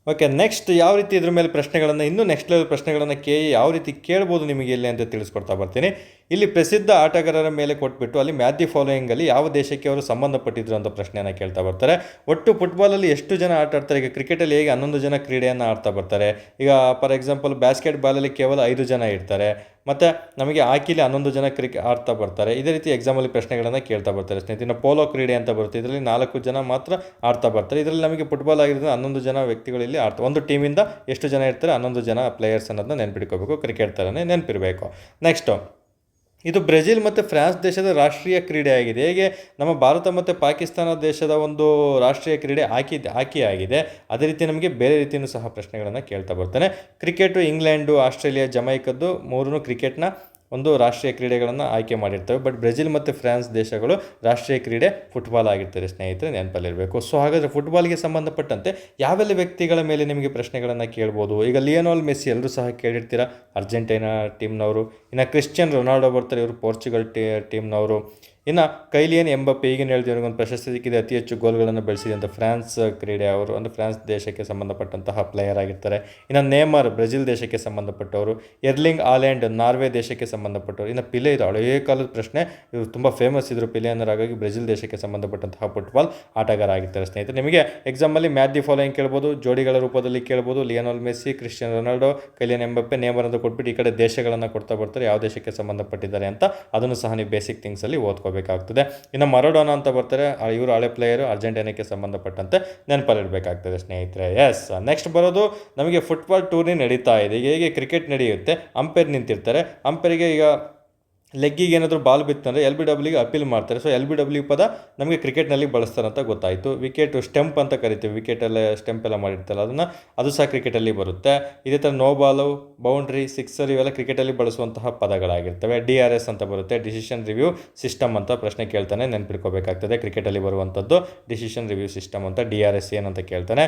ಓಕೆ, ನೆಕ್ಸ್ಟ್ ಯಾವ ರೀತಿ ಇದ್ರ ಮೇಲೆ ಪ್ರಶ್ನೆಗಳನ್ನು, ಇನ್ನೂ ನೆಕ್ಸ್ಟ್ ಲೆವೆಲ್ ಪ್ರಶ್ನೆಗಳನ್ನು ಯಾವ ರೀತಿ ಕೇಳ್ಬೋದು ನಿಮಗೆ ಇಲ್ಲಿ ಅಂತ ತಿಳಿಸ್ಕೊಡ್ತಾ ಬರ್ತೀನಿ. ಇಲ್ಲಿ ಪ್ರಸಿದ್ಧ ಆಟಗಾರರ ಮೇಲೆ ಕೊಟ್ಬಿಟ್ಟು ಅಲ್ಲಿ ಮ್ಯಾಚ್ ದಿ ಫಾಲೋಯಿಂಗಲ್ಲಿ ಯಾವ ದೇಶಕ್ಕೆ ಅವರು ಸಂಬಂಧಪಟ್ಟಿದ್ರು ಅಂತ ಪ್ರಶ್ನೆಯನ್ನು ಕೇಳ್ತಾ ಬರ್ತಾರೆ. ಒಟ್ಟು ಫುಟ್ಬಾಲಲ್ಲಿ ಎಷ್ಟು ಜನ ಆಟ ಆಡ್ತಾರೆ, ಈಗ ಕ್ರಿಕೆಟಲ್ಲಿ ಹೇಗೆ 11 ಜನ ಕ್ರೀಡೆಯನ್ನು ಆಡ್ತಾ ಬರ್ತಾರೆ. ಈಗ ಫಾರ್ ಎಕ್ಸಾಂಪಲ್ ಬ್ಯಾಸ್ಕೆಟ್ ಬಾಲಲ್ಲಿ ಕೇವಲ 5 ಜನ ಇರ್ತಾರೆ, ಮತ್ತು ನಮಗೆ ಹಾಕಿಲಿ 11 ಜನ ಆಡ್ತಾ ಬರ್ತಾರೆ. ಇದೇ ರೀತಿ ಎಕ್ಸಾಮಲ್ಲಿ ಪ್ರಶ್ನೆಗಳನ್ನು ಕೇಳ್ತಾ ಬರ್ತಾರೆ ಸ್ನೇಹಿತರೆ. ಪೋಲೋ ಕ್ರೀಡೆ ಅಂತ ಬರುತ್ತೆ, ಇದರಲ್ಲಿ 4 ಜನ ಮಾತ್ರ ಆಡ್ತಾ ಬರ್ತಾರೆ. ಇದರಲ್ಲಿ ನಮಗೆ ಫುಟ್ಬಾಲ್ ಆಗಿರೋದು 11 ಜನ ವ್ಯಕ್ತಿಗಳಲ್ಲಿ ಆಡ್ತಾರೆ. ಒಂದು ಟೀಮಿಂದ ಎಷ್ಟು ಜನ ಇರ್ತಾರೆ, 11 ಜನ ಪ್ಲೇಯರ್ಸ್ ಅನ್ನೋದನ್ನ ನೆನಪಿಟ್ಕೋಬೇಕು. ಕ್ರಿಕೆಟ್ ಥರನೇ ನೆನಪಿರಬೇಕು. ನೆಕ್ಸ್ಟು, ಇದು ಬ್ರೆಜಿಲ್ ಮತ್ತು ಫ್ರಾನ್ಸ್ ದೇಶದ ರಾಷ್ಟ್ರೀಯ ಕ್ರೀಡೆ ಆಗಿದೆ. ಹೇಗೆ ನಮ್ಮ ಭಾರತ ಮತ್ತು ಪಾಕಿಸ್ತಾನ ದೇಶದ ಒಂದು ರಾಷ್ಟ್ರೀಯ ಕ್ರೀಡೆ ಹಾಕಿ ಆಗಿದೆ, ಅದೇ ರೀತಿ ನಮಗೆ ಬೇರೆ ರೀತಿಯೂ ಸಹ ಪ್ರಶ್ನೆಗಳನ್ನು ಕೇಳ್ತಾ ಬರ್ತಾನೆ. ಕ್ರಿಕೆಟು ಇಂಗ್ಲೆಂಡು, ಆಸ್ಟ್ರೇಲಿಯಾ, ಜಮೈಕದ್ದು 3 ಕ್ರಿಕೆಟ್ನ ಒಂದು ರಾಷ್ಟ್ರೀಯ ಕ್ರೀಡೆಗಳನ್ನು ಆಯ್ಕೆ ಮಾಡಿರ್ತವೆ. ಬಟ್ ಬ್ರೆಜಿಲ್ ಮತ್ತು ಫ್ರಾನ್ಸ್ ದೇಶಗಳು ರಾಷ್ಟ್ರೀಯ ಕ್ರೀಡೆ ಫುಟ್ಬಾಲ್ ಆಗಿರ್ತಾರೆ ಸ್ನೇಹಿತರೆ, ನೆನಪಲ್ಲಿರಬೇಕು. ಸೊ ಹಾಗಾದರೆ ಫುಟ್ಬಾಲ್ಗೆ ಸಂಬಂಧಪಟ್ಟಂತೆ ಯಾವೆಲ್ಲ ವ್ಯಕ್ತಿಗಳ ಮೇಲೆ ನಿಮಗೆ ಪ್ರಶ್ನೆಗಳನ್ನು ಕೇಳ್ಬೋದು. ಈಗ ಲಿಯೋನೆಲ್ ಮೆಸ್ಸಿ ಎಲ್ಲರೂ ಸಹ ಕೇಳಿರ್ತೀರ, ಅರ್ಜೆಂಟೈನಾ ಟೀಮ್ನವರು. ಇನ್ನು ಕ್ರಿಶ್ಚಿಯನ್ ರೊನಾಲ್ಡೋ ಬರ್ತಾರೆ, ಇವರು ಪೋರ್ಚುಗಲ್ ಟೀಮ್ನವರು. ಇನ್ನು ಕೈಲಿಯನ್ ಎಂಬಪ್ಪೆ ಈಗಿನ ಹೇಳ್ತೀವಿ ಒಂದು ಪ್ರಶಸ್ತಿ ಸಿಕ್ಕಿದೆ, ಅತಿ ಹೆಚ್ಚು ಗೋಲ್ಗಳನ್ನು ಬೆಳೆಸಿದಂಥ ಫ್ರಾನ್ಸ್ ಕ್ರೀಡೆ ಅವರು, ಅಂದರೆ ಫ್ರಾನ್ಸ್ ದೇಶಕ್ಕೆ ಸಂಬಂಧಪಟ್ಟಂತಹ ಪ್ಲೇಯರ್ ಆಗಿರ್ತಾರೆ. ಇನ್ನು ನೇಮರ್ ಬ್ರೆಜಿಲ್ ದೇಶಕ್ಕೆ ಸಂಬಂಧಪಟ್ಟವರು, ಎರ್ಲಿಂಗ್ ಹಾಲೆಂಡ್ ನಾರ್ವೆ ದೇಶಕ್ಕೆ ಸಂಬಂಧಪಟ್ಟವರು. ಇನ್ನು ಪಿಲೆ, ಇದು ಹಳೆಯ ಕಾಲದ ಪ್ರಶ್ನೆ, ಇವರು ತುಂಬ ಫೇಮಸ್ ಇದ್ದರು ಪಿಲೆ ಅನ್ನೋರು, ಹಾಗಾಗಿ ಬ್ರೆಜಿಲ್ ದೇಶಕ್ಕೆ ಸಂಬಂಧಪಟ್ಟಂತಹ ಫುಟ್ಬಾಲ್ ಆಟಗಾರ ಆಗಿರ್ತಾರೆ ಸ್ನೇಹಿತರೆ. ನಿಮಗೆ ಎಕ್ಸಾಮಲ್ಲಿ ಮ್ಯಾಚ್ ದಿ ಫಾಲೋಯಿಂಗ್ ಕೇಳ್ಬೋದು, ಜೋಡಿಗಳ ರೂಪದಲ್ಲಿ ಕೇಳ್ಬೋದು, ಲಿಯೋನೆಲ್ ಮೆಸ್ಸಿ, ಕ್ರಿಸ್ಟಿಯಾನೋ ರೊನಾಲ್ಡೋ, ಕೈಲಿಯನ್ ಎಂಬಪ್ಪೆ, ನೇಮರ್ ಅಂತ ಕೊಟ್ಬಿಟ್ಟು ಈ ಕಡೆ ದೇಶಗಳನ್ನು ಕೊಡ್ತಾ ಬರ್ತಾರೆ, ಯಾವ ದೇಶಕ್ಕೆ ಸಂಬಂಧಪಟ್ಟಿದ್ದಾರೆ ಅಂತ ಅದನ್ನು ಸಹ ನೀವು ಬೇಸಿಕ್ ಥಿಂಗ್ಸಲ್ಲಿ ಓದ್ಕೋಬೇಕಾಗ್ತದೆ. ಇನ್ನು ಮರಡೋನಾ ಅಂತ ಬರ್ತಾರೆ, ಇವರು ಹಳೆ ಪ್ಲೇಯರು, ಅರ್ಜೆಂಟೈನಾಕ್ಕೆ ಸಂಬಂಧಪಟ್ಟಂತೆ ನೆನಪಲ್ಲಿಡಬೇಕಾಗ್ತದೆ ಸ್ನೇಹಿತರೆ. ಎಸ್, ನೆಕ್ಸ್ಟ್ ಬರೋದು ನಮಗೆ ಫುಟ್ಬಾಲ್ ಟೂರ್ನಿ ನಡೀತಾ ಇದೆ. ಈಗ ಹೇಗೆ ಕ್ರಿಕೆಟ್ ನಡೆಯುತ್ತೆ, ಅಂಪೈರ್ ನಿಂತಿರ್ತಾರೆ, ಅಂಪೈರಿಗೆ ಈಗ ಲೆಗ್ಗಿಗೆ ಏನಾದರೂ ಬಾಲ್ ಬಿತ್ತಂದರೆ LBWಗೆ ಅಪೀಲ್ ಮಾಡ್ತಾರೆ. ಸೊ LBW ಪದ ನಮಗೆ ಕ್ರಿಕೆಟ್ನಲ್ಲಿ ಬಳಸ್ತಾರೆ ಅಂತ ಗೊತ್ತಾಯಿತು. ವಿಕೆಟ್ ಸ್ಟೆಂಪ್ ಅಂತ ಕರಿತೀವಿ, ವಿಕೆಟಲ್ಲೇ ಸ್ಟೆಂಪ್ ಎಲ್ಲ ಮಾಡಿರ್ತಾರೆ ಅದನ್ನು, ಅದು ಸಹ ಕ್ರಿಕೆಟಲ್ಲಿ ಬರುತ್ತೆ. ಇದೇ ಥರ ನೋ ಬಾಲು, ಬೌಂಡ್ರಿ, ಸಿಕ್ಸರ್ ಇವೆಲ್ಲ ಕ್ರಿಕೆಟಲ್ಲಿ ಬಳಸುವಂತಹ ಪದಗಳಾಗಿರ್ತವೆ. DRS ಅಂತ ಬರುತ್ತೆ, ಡಿಸಿಷನ್ ರಿವ್ಯೂ ಸಿಸ್ಟಮ್ ಅಂತ ಪ್ರಶ್ನೆ ಕೇಳ್ತಾನೆ, ನೆನ್ಪಿಟ್ಕೋಬೇಕಾಗ್ತದೆ. ಕ್ರಿಕೆಟಲ್ಲಿ ಬರುವಂಥದ್ದು ಡಿಸಿಷನ್ ರಿವ್ಯೂ ಸಿಸ್ಟಮ್ ಅಂತ, DRS ಏನಂತ ಕೇಳ್ತಾನೆ.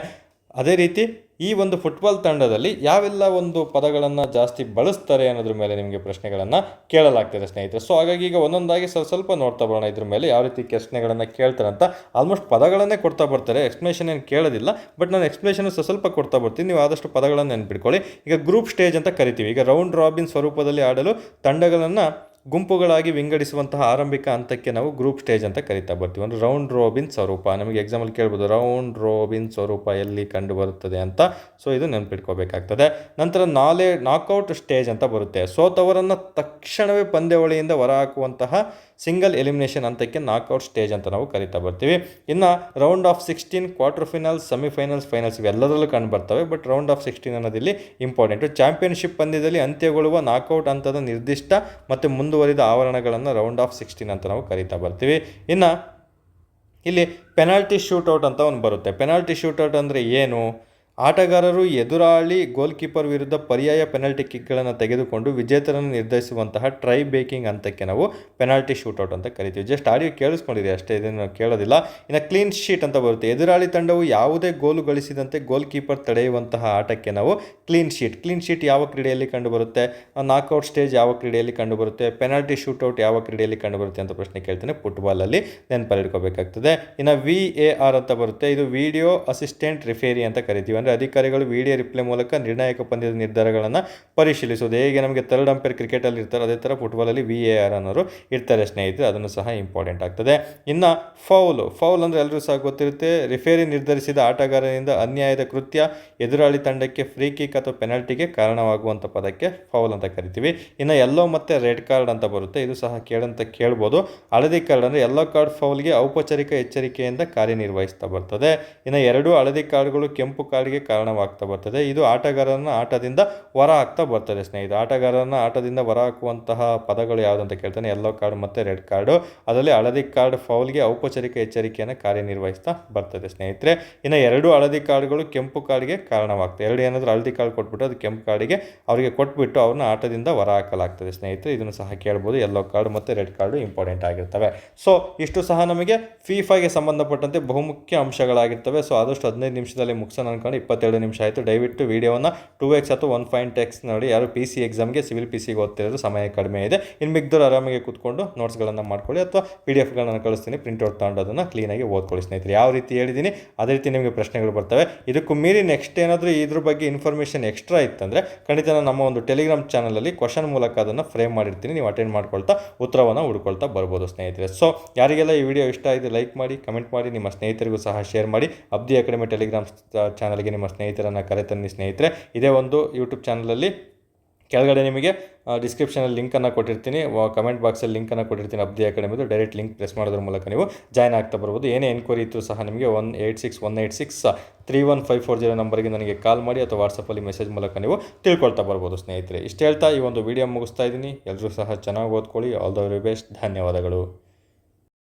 ಅದೇ ರೀತಿ ಈ ಒಂದು ಫುಟ್ಬಾಲ್ ತಂಡದಲ್ಲಿ ಯಾವೆಲ್ಲ ಒಂದು ಪದಗಳನ್ನು ಜಾಸ್ತಿ ಬಳಸ್ತಾರೆ ಅನ್ನೋದ್ರ ಮೇಲೆ ನಿಮಗೆ ಪ್ರಶ್ನೆಗಳನ್ನು ಕೇಳಲಾಗ್ತದೆ ಸ್ನೇಹಿತರೆ. ಸೊ ಹಾಗಾಗಿ ಈಗ ಒಂದೊಂದಾಗಿ ಸ್ವಲ್ಪ ನೋಡ್ತಾ ಬರೋಣ ಇದ್ರ ಮೇಲೆ ಯಾವ ರೀತಿ ಪ್ರಶ್ನೆಗಳನ್ನು ಕೇಳ್ತಾರೆ ಅಂತ. ಆಲ್ಮೋಸ್ಟ್ ಪದಗಳನ್ನೇ ಕೊಡ್ತಾ ಬರ್ತಾರೆ, ಎಕ್ಸ್ಪ್ಲನೇಷನ್ ಏನು ಕೇಳೋದಿಲ್ಲ, ಬಟ್ ನಾನು ಎಕ್ಸ್ಪ್ಲನೇಷನ್ ಸ್ವಲ್ಪ ಕೊಡ್ತಾ ಬರ್ತೀನಿ, ನೀವು ಆದಷ್ಟು ಪದಗಳನ್ನು ನೆನ್ಪಿಟ್ಕೊಳ್ಳಿ. ಈಗ ಗ್ರೂಪ್ ಸ್ಟೇಜ್ ಅಂತ ಕರಿತೀವಿ. ಈಗ ರೌಂಡ್ ರಾಬಿನ್ ಸ್ವರೂಪದಲ್ಲಿ ಆಡಲು ತಂಡಗಳನ್ನು ಗುಂಪುಗಳಾಗಿ ವಿಂಗಡಿಸುವಂತಹ ಆರಂಭಿಕ ಹಂತಕ್ಕೆ ನಾವು ಗ್ರೂಪ್ ಸ್ಟೇಜ್ ಅಂತ ಕರಿತಾ ಬರ್ತೀವಿ. ಒಂದು ರೌಂಡ್ ರೋಬಿನ್ ಸ್ವರೂಪ ನಮಗೆ ಎಕ್ಸಾಮಲ್ಲಿ ಕೇಳ್ಬೋದು, ರೌಂಡ್ ರೋಬಿನ್ ಸ್ವರೂಪ ಎಲ್ಲಿ ಕಂಡು ಬರುತ್ತದೆ ಅಂತ. ಸೊ ಇದು ನೆನಪಿಟ್ಕೋಬೇಕಾಗ್ತದೆ. ನಂತರ ನಾಕ್ಔಟ್ ಸ್ಟೇಜ್ ಅಂತ ಬರುತ್ತೆ, ಸೋತವರನ್ನು ತಕ್ಷಣವೇ ಪಂದ್ಯಾವಳಿಯಿಂದ ಹೊರಹಾಕುವಂತಹ ಸಿಂಗಲ್ ಎಲಿಮಿನೇಷನ್ ಹಂತಕ್ಕೆ ನಾಕ್ಔಟ್ ಸ್ಟೇಜ್ ಅಂತ ನಾವು ಕರಿತಾ ಬರ್ತೀವಿ. ಇನ್ನು round of 16, quarter finals, semifinals, finals ಇವೆಲ್ಲದರಲ್ಲೂ ಕಂಡು ಬರ್ತವೆ, ಬಟ್ ರೌಂಡ್ ಆಫ್ 16 ಅನ್ನೋದಿಲ್ಲಿ ಇಂಪಾರ್ಟೆಂಟು. ಚಾಂಪಿಯನ್ಶಿಪ್ ಪಂದ್ಯದಲ್ಲಿ ಅಂತ್ಯಗೊಳ್ಳುವ ನಾಕ್ಔಟ್ ಹಂತದ ನಿರ್ದಿಷ್ಟ ಮತ್ತು ಮುಂದುವರಿದ ಆವರಣಗಳನ್ನು ರೌಂಡ್ ಆಫ್ 16 ಅಂತ ನಾವು ಕರಿತಾ ಬರ್ತೀವಿ. ಇನ್ನು ಇಲ್ಲಿ ಪೆನಾಲ್ಟಿ ಶೂಟೌಟ್ ಅಂತ ಒಂದು ಬರುತ್ತೆ. ಪೆನಾಲ್ಟಿ ಶೂಟೌಟ್ ಅಂದರೆ ಏನು? ಆಟಗಾರರು ಎದುರಾಳಿ ಗೋಲ್ ಕೀಪರ್ ವಿರುದ್ಧ ಪರ್ಯಾಯ ಪೆನಾಲ್ಟಿ ಕಿಕ್ಗಳನ್ನು ತೆಗೆದುಕೊಂಡು ವಿಜೇತರನ್ನು ನಿರ್ಧರಿಸುವಂತಹ ಟ್ರೈ ಬೇಕಿಂಗ್ ಹಂತಕ್ಕೆ ನಾವು ಪೆನಾಲ್ಟಿ ಶೂಟೌಟ್ ಅಂತ ಕರಿತೀವಿ. ಜಸ್ಟ್ ಆಡಿಯೋ ಕೇಳಿಸ್ಕೊಂಡಿದೆ ಅಷ್ಟೇ, ಇದನ್ನು ಕೇಳೋದಿಲ್ಲ. ಇನ್ನು ಕ್ಲೀನ್ ಶೀಟ್ ಅಂತ ಬರುತ್ತೆ, ಎದುರಾಳಿ ತಂಡವು ಯಾವುದೇ ಗೋಲು ಗಳಿಸಿದಂತೆ ಗೋಲ್ ಕೀಪರ್ ತಡೆಯುವಂತಹ ಆಟಕ್ಕೆ ನಾವು ಕ್ಲೀನ್ ಶೀಟ್. ಕ್ಲೀನ್ ಶೀಟ್ ಯಾವ ಕ್ರೀಡೆಯಲ್ಲಿ ಕಂಡುಬರುತ್ತೆ? ನಾಕ್ಔಟ್ ಸ್ಟೇಜ್ ಯಾವ ಕ್ರೀಡೆಯಲ್ಲಿ ಕಂಡುಬರುತ್ತೆ? ಪೆನಾಲ್ಟಿ ಶೂಟೌಟ್ ಯಾವ ಕ್ರೀಡೆಯಲ್ಲಿ ಕಂಡುಬರುತ್ತೆ ಅಂತ ಪ್ರಶ್ನೆ ಕೇಳ್ತೇನೆ, ಫುಟ್ಬಾಲಲ್ಲಿ ನೆನಪಲ್ಲಿಟ್ಕೋಬೇಕಾಗ್ತದೆ. ಇನ್ನು VAR ಅಂತ ಬರುತ್ತೆ, ಇದು ವಿಡಿಯೋ ಅಸಿಸ್ಟೆಂಟ್ ರಿಫೇರಿ ಅಂತ ಕರಿತೀವಿ. ಅಂದರೆ ಅಧಿಕಾರಿಗಳು ವಿಡಿಯೋ ರಿಪ್ಲೇ ಮೂಲಕ ನಿರ್ಣಾಯಕ ಪಂದ್ಯದ ನಿರ್ಧಾರಗಳನ್ನು ಪರಿಶೀಲಿಸೋದು. ಹೇಗೆ ನಮಗೆ ಥರ್ಡ್ ಅಂಪೈರ್ ಕ್ರಿಕೆಟಲ್ಲಿ ಇರ್ತಾರೆ, ಅದೇ ಥರ ಫುಟ್ಬಾಲಲ್ಲಿ VAR ಅನ್ನೋರು ಇರ್ತಾರೆ ಸ್ನೇಹಿತರೆ, ಅದನ್ನು ಸಹ ಇಂಪಾರ್ಟೆಂಟ್ ಆಗ್ತದೆ. ಇನ್ನು ಫೌಲ್ ಅಂದರೆ ಎಲ್ಲರೂ ಸಹ ಗೊತ್ತಿರುತ್ತೆ, ರಿಫೇರಿ ನಿರ್ಧರಿಸಿದ ಆಟಗಾರನಿಂದ ಅನ್ಯಾಯದ ಕೃತ್ಯ ಎದುರಾಳಿ ತಂಡಕ್ಕೆ ಫ್ರೀ ಕಿಕ್ ಅಥವಾ ಪೆನಾಲ್ಟಿಗೆ ಕಾರಣವಾಗುವಂಥ ಪದಕ್ಕೆ ಫೌಲ್ ಅಂತ ಕರಿತೀವಿ. ಇನ್ನು ಯೆಲ್ಲೋ ಮತ್ತು ರೆಡ್ ಕಾರ್ಡ್ ಅಂತ ಬರುತ್ತೆ, ಇದು ಸಹ ಕೇಳ್ಬೋದು. ಹಳದಿ ಕಾರ್ಡ್ ಅಂದರೆ ಯೆಲ್ಲೋ ಕಾರ್ಡ್ ಫೌಲ್ಗೆ ಔಪಚಾರಿಕ ಎಚ್ಚರಿಕೆಯಿಂದ ಕಾರ್ಯನಿರ್ವಹಿಸ್ತಾ ಬರ್ತದೆ. ಇನ್ನು 2 ಹಳದಿ ಕಾರ್ಡ್ಗಳು ಕೆಂಪು ಕಾರ್ಡ್ಗೆ ಕಾರಣವಾಗ್ತಾ ಬರ್ತದೆ. ಇದು ಆಟಗಾರರನ್ನು ಆಟದಿಂದ ಹೊರ ಹಾಕ್ತಾ ಬರ್ತದೆ ಸ್ನೇಹಿತರೆ. ಆಟಗಾರರನ್ನು ಆಟದಿಂದ ಹೊರ ಹಾಕುವಂತಹ ಪದಗಳು ಯಾವುದಂತ ಕೇಳ್ತಾನೆ, ಯೆಲ್ಲೋ ಕಾರ್ಡ್ ಮತ್ತು ರೆಡ್ ಕಾರ್ಡು. ಅದರಲ್ಲಿ ಹಳದಿ ಕಾರ್ಡ್ ಫೌಲ್ಗೆ ಔಪಚಾರಿಕ ಎಚ್ಚರಿಕೆಯನ್ನು ಕಾರ್ಯನಿರ್ವಹಿಸ್ತಾ ಬರ್ತದೆ ಸ್ನೇಹಿತರೆ. ಇನ್ನು 2 ಹಳದಿ ಕಾರ್ಡ್ಗಳು ಕೆಂಪು ಕಾರ್ಡ್ಗೆ ಕಾರಣವಾಗ್ತದೆ. 2 ಏನಾದರೂ ಹಳದಿ ಕಾರ್ಡ್ ಕೊಟ್ಬಿಟ್ಟು ಅದು ಕೆಂಪು ಕಾರ್ಡಿಗೆ ಅವರಿಗೆ ಕೊಟ್ಬಿಟ್ಟು ಅವ್ರನ್ನ ಆಟದಿಂದ ಹೊರ ಹಾಕಲಾಗ್ತದೆ ಸ್ನೇಹಿತರೆ. ಇದನ್ನು ಸಹ ಕೇಳ್ಬೋದು, ಯೆಲ್ಲೋ ಕಾರ್ಡ್ ಮತ್ತು ರೆಡ್ ಕಾರ್ಡು ಇಂಪಾರ್ಟೆಂಟ್ ಆಗಿರ್ತವೆ. ಸೊ ಇಷ್ಟು ಸಹ ನಮಗೆ ಫಿಫಾಗೆ ಸಂಬಂಧಪಟ್ಟಂತೆ ಬಹುಮುಖ್ಯ ಅಂಶಗಳಾಗಿರ್ತವೆ. ಸೊ ಆದಷ್ಟು 15 ನಿಮಿಷದಲ್ಲಿ ಮುಗಿಸೋಣ ಅನ್ಕೊಂಡು 22 ನಿಮಿಷ ಆಯಿತು. ದಯವಿಟ್ಟು ವೀಡಿಯೋವನ್ನು 2x ಅಥವಾ 1.x ನೋಡಿ. ಯಾರು PC ಎಕ್ಸಾಮ್ಗೆ ಸಿವಿಲ್ PCಗೆ ಓದ್ತಿರೋದು ಸಮಯ ಕಡಿಮೆ ಇದೆ, ಇನ್ನು ಮಿಕ್ದವ್ರು ಆರಾಮಾಗಿ ಕೂತ್ಕೊಂಡು ನೋಟ್ಸ್ಗಳನ್ನು ಮಾಡ್ಕೊಳ್ಳಿ, ಅಥವಾ PDF ಗಳನ್ನು ಕಳಿಸ್ತೀನಿ, ಪ್ರಿಂಟ್ಔಟ್ ತಗೊಂಡು ಅದನ್ನು ಕ್ಲೀನಾಗಿ ಓದ್ಕೊಳ್ಳಿ ಸ್ನೇಹಿತರೆ. ಯಾವ ರೀತಿ ಹೇಳಿದ್ದೀನಿ ಅದೇ ರೀತಿ ನಿಮಗೆ ಪ್ರಶ್ನೆಗಳು ಬರ್ತವೆ. ಇದಕ್ಕೂ ಮೀರಿ ನೆಕ್ಸ್ಟ್ ಏನಾದರೂ ಇದ್ರ ಬಗ್ಗೆ ಇನ್ಫಾರ್ಮೇಷನ್ ಎಕ್ಸ್ಟ್ರಾ ಇತ್ತಂದರೆ ಖಂಡಿತ ನಮ್ಮ ಒಂದು ಟೆಲಿಗ್ರಾಮ್ ಚಾನಲಲ್ಲಿ ಕ್ವಶನ್ ಮೂಲಕ ಅದನ್ನು ಫ್ರೇಮ್ ಮಾಡಿರ್ತೀನಿ, ನೀವು ಅಟೆಂಡ್ ಮಾಡ್ಕೊಳ್ತಾ ಉತ್ತರವನ್ನು ಹುಡ್ಕೊಳ್ತಾ ಬರ್ಬೋದು ಸ್ನೇಹಿತರೆ. ಸೊ ಯಾರಿಗೆಲ್ಲ ಈ ವಿಡಿಯೋ ಇಷ್ಟ ಆಯಿತು ಲೈಕ್ ಮಾಡಿ, ಕಮೆಂಟ್ ಮಾಡಿ, ನಿಮ್ಮ ಸ್ನೇಹಿತರಿಗೂ ಸಹ ಶೇರ್ ಮಾಡಿ. ಅಬ್ದಿ ಅಕಾಡೆಮಿ ಟೆಲಿಗ್ರಾಮ್ ಚಾನಲ್ಗೆ ನಿಮ್ಮ ಸ್ನೇಹಿತರನ್ನು ಕರೆತನ್ನಿ ಸ್ನೇಹಿತರೆ. ಇದೇ ಒಂದು ಯೂಟ್ಯೂಬ್ ಚಾನಲಲ್ಲಿ ಕೆಳಗಡೆ ನಿಮಗೆ ಡಿಸ್ಕ್ರಿಪ್ಷನಲ್ಲಿ ಲಿಂಕನ್ನು ಕೊಟ್ಟಿರ್ತೀನಿ, ಕಮೆಂಟ್ ಬಾಕ್ಸಲ್ಲಿ ಲಿಂಕನ್ನು ಕೊಟ್ಟಿರ್ತೀನಿ ಅಬ್ದಿ ಅಕಾಡೆಮಿದು. ಡೈರೆಕ್ಟ್ ಲಿಂಕ್ ಪ್ರೆಸ್ ಮಾಡೋದ್ರ ಮೂಲಕ ನೀವು ಜಾಯ್ನ್ ಆಗ್ತಾ ಬರ್ಬೋದು. ಏನೇ ಎನ್ಕ್ವೈರಿ ಇತ್ತು ಸಹ ನಿಮಗೆ 18618631540 ನಂಬರ್ಗೆ ನನಗೆ ಕಾಲ್ ಮಾಡಿ ಅಥವಾ ವಾಟ್ಸಪ್ಪಲ್ಲಿ ಮೆಸೇಜ್ ಮೂಲಕ ನೀವು ತಿಳ್ಕೊಳ್ತಾ ಬರ್ಬೋದು ಸ್ನೇಹಿತರೆ. ಇಷ್ಟು ಹೇಳ್ತಾ ಈ ಒಂದು ವಿಡಿಯೋ ಮುಗಿಸ್ತಾ ಇದ್ದೀನಿ. ಎಲ್ಲರೂ ಸಹ ಚೆನ್ನಾಗಿ ಓದ್ಕೊಳ್ಳಿ. All the very best. ಧನ್ಯವಾದಗಳು.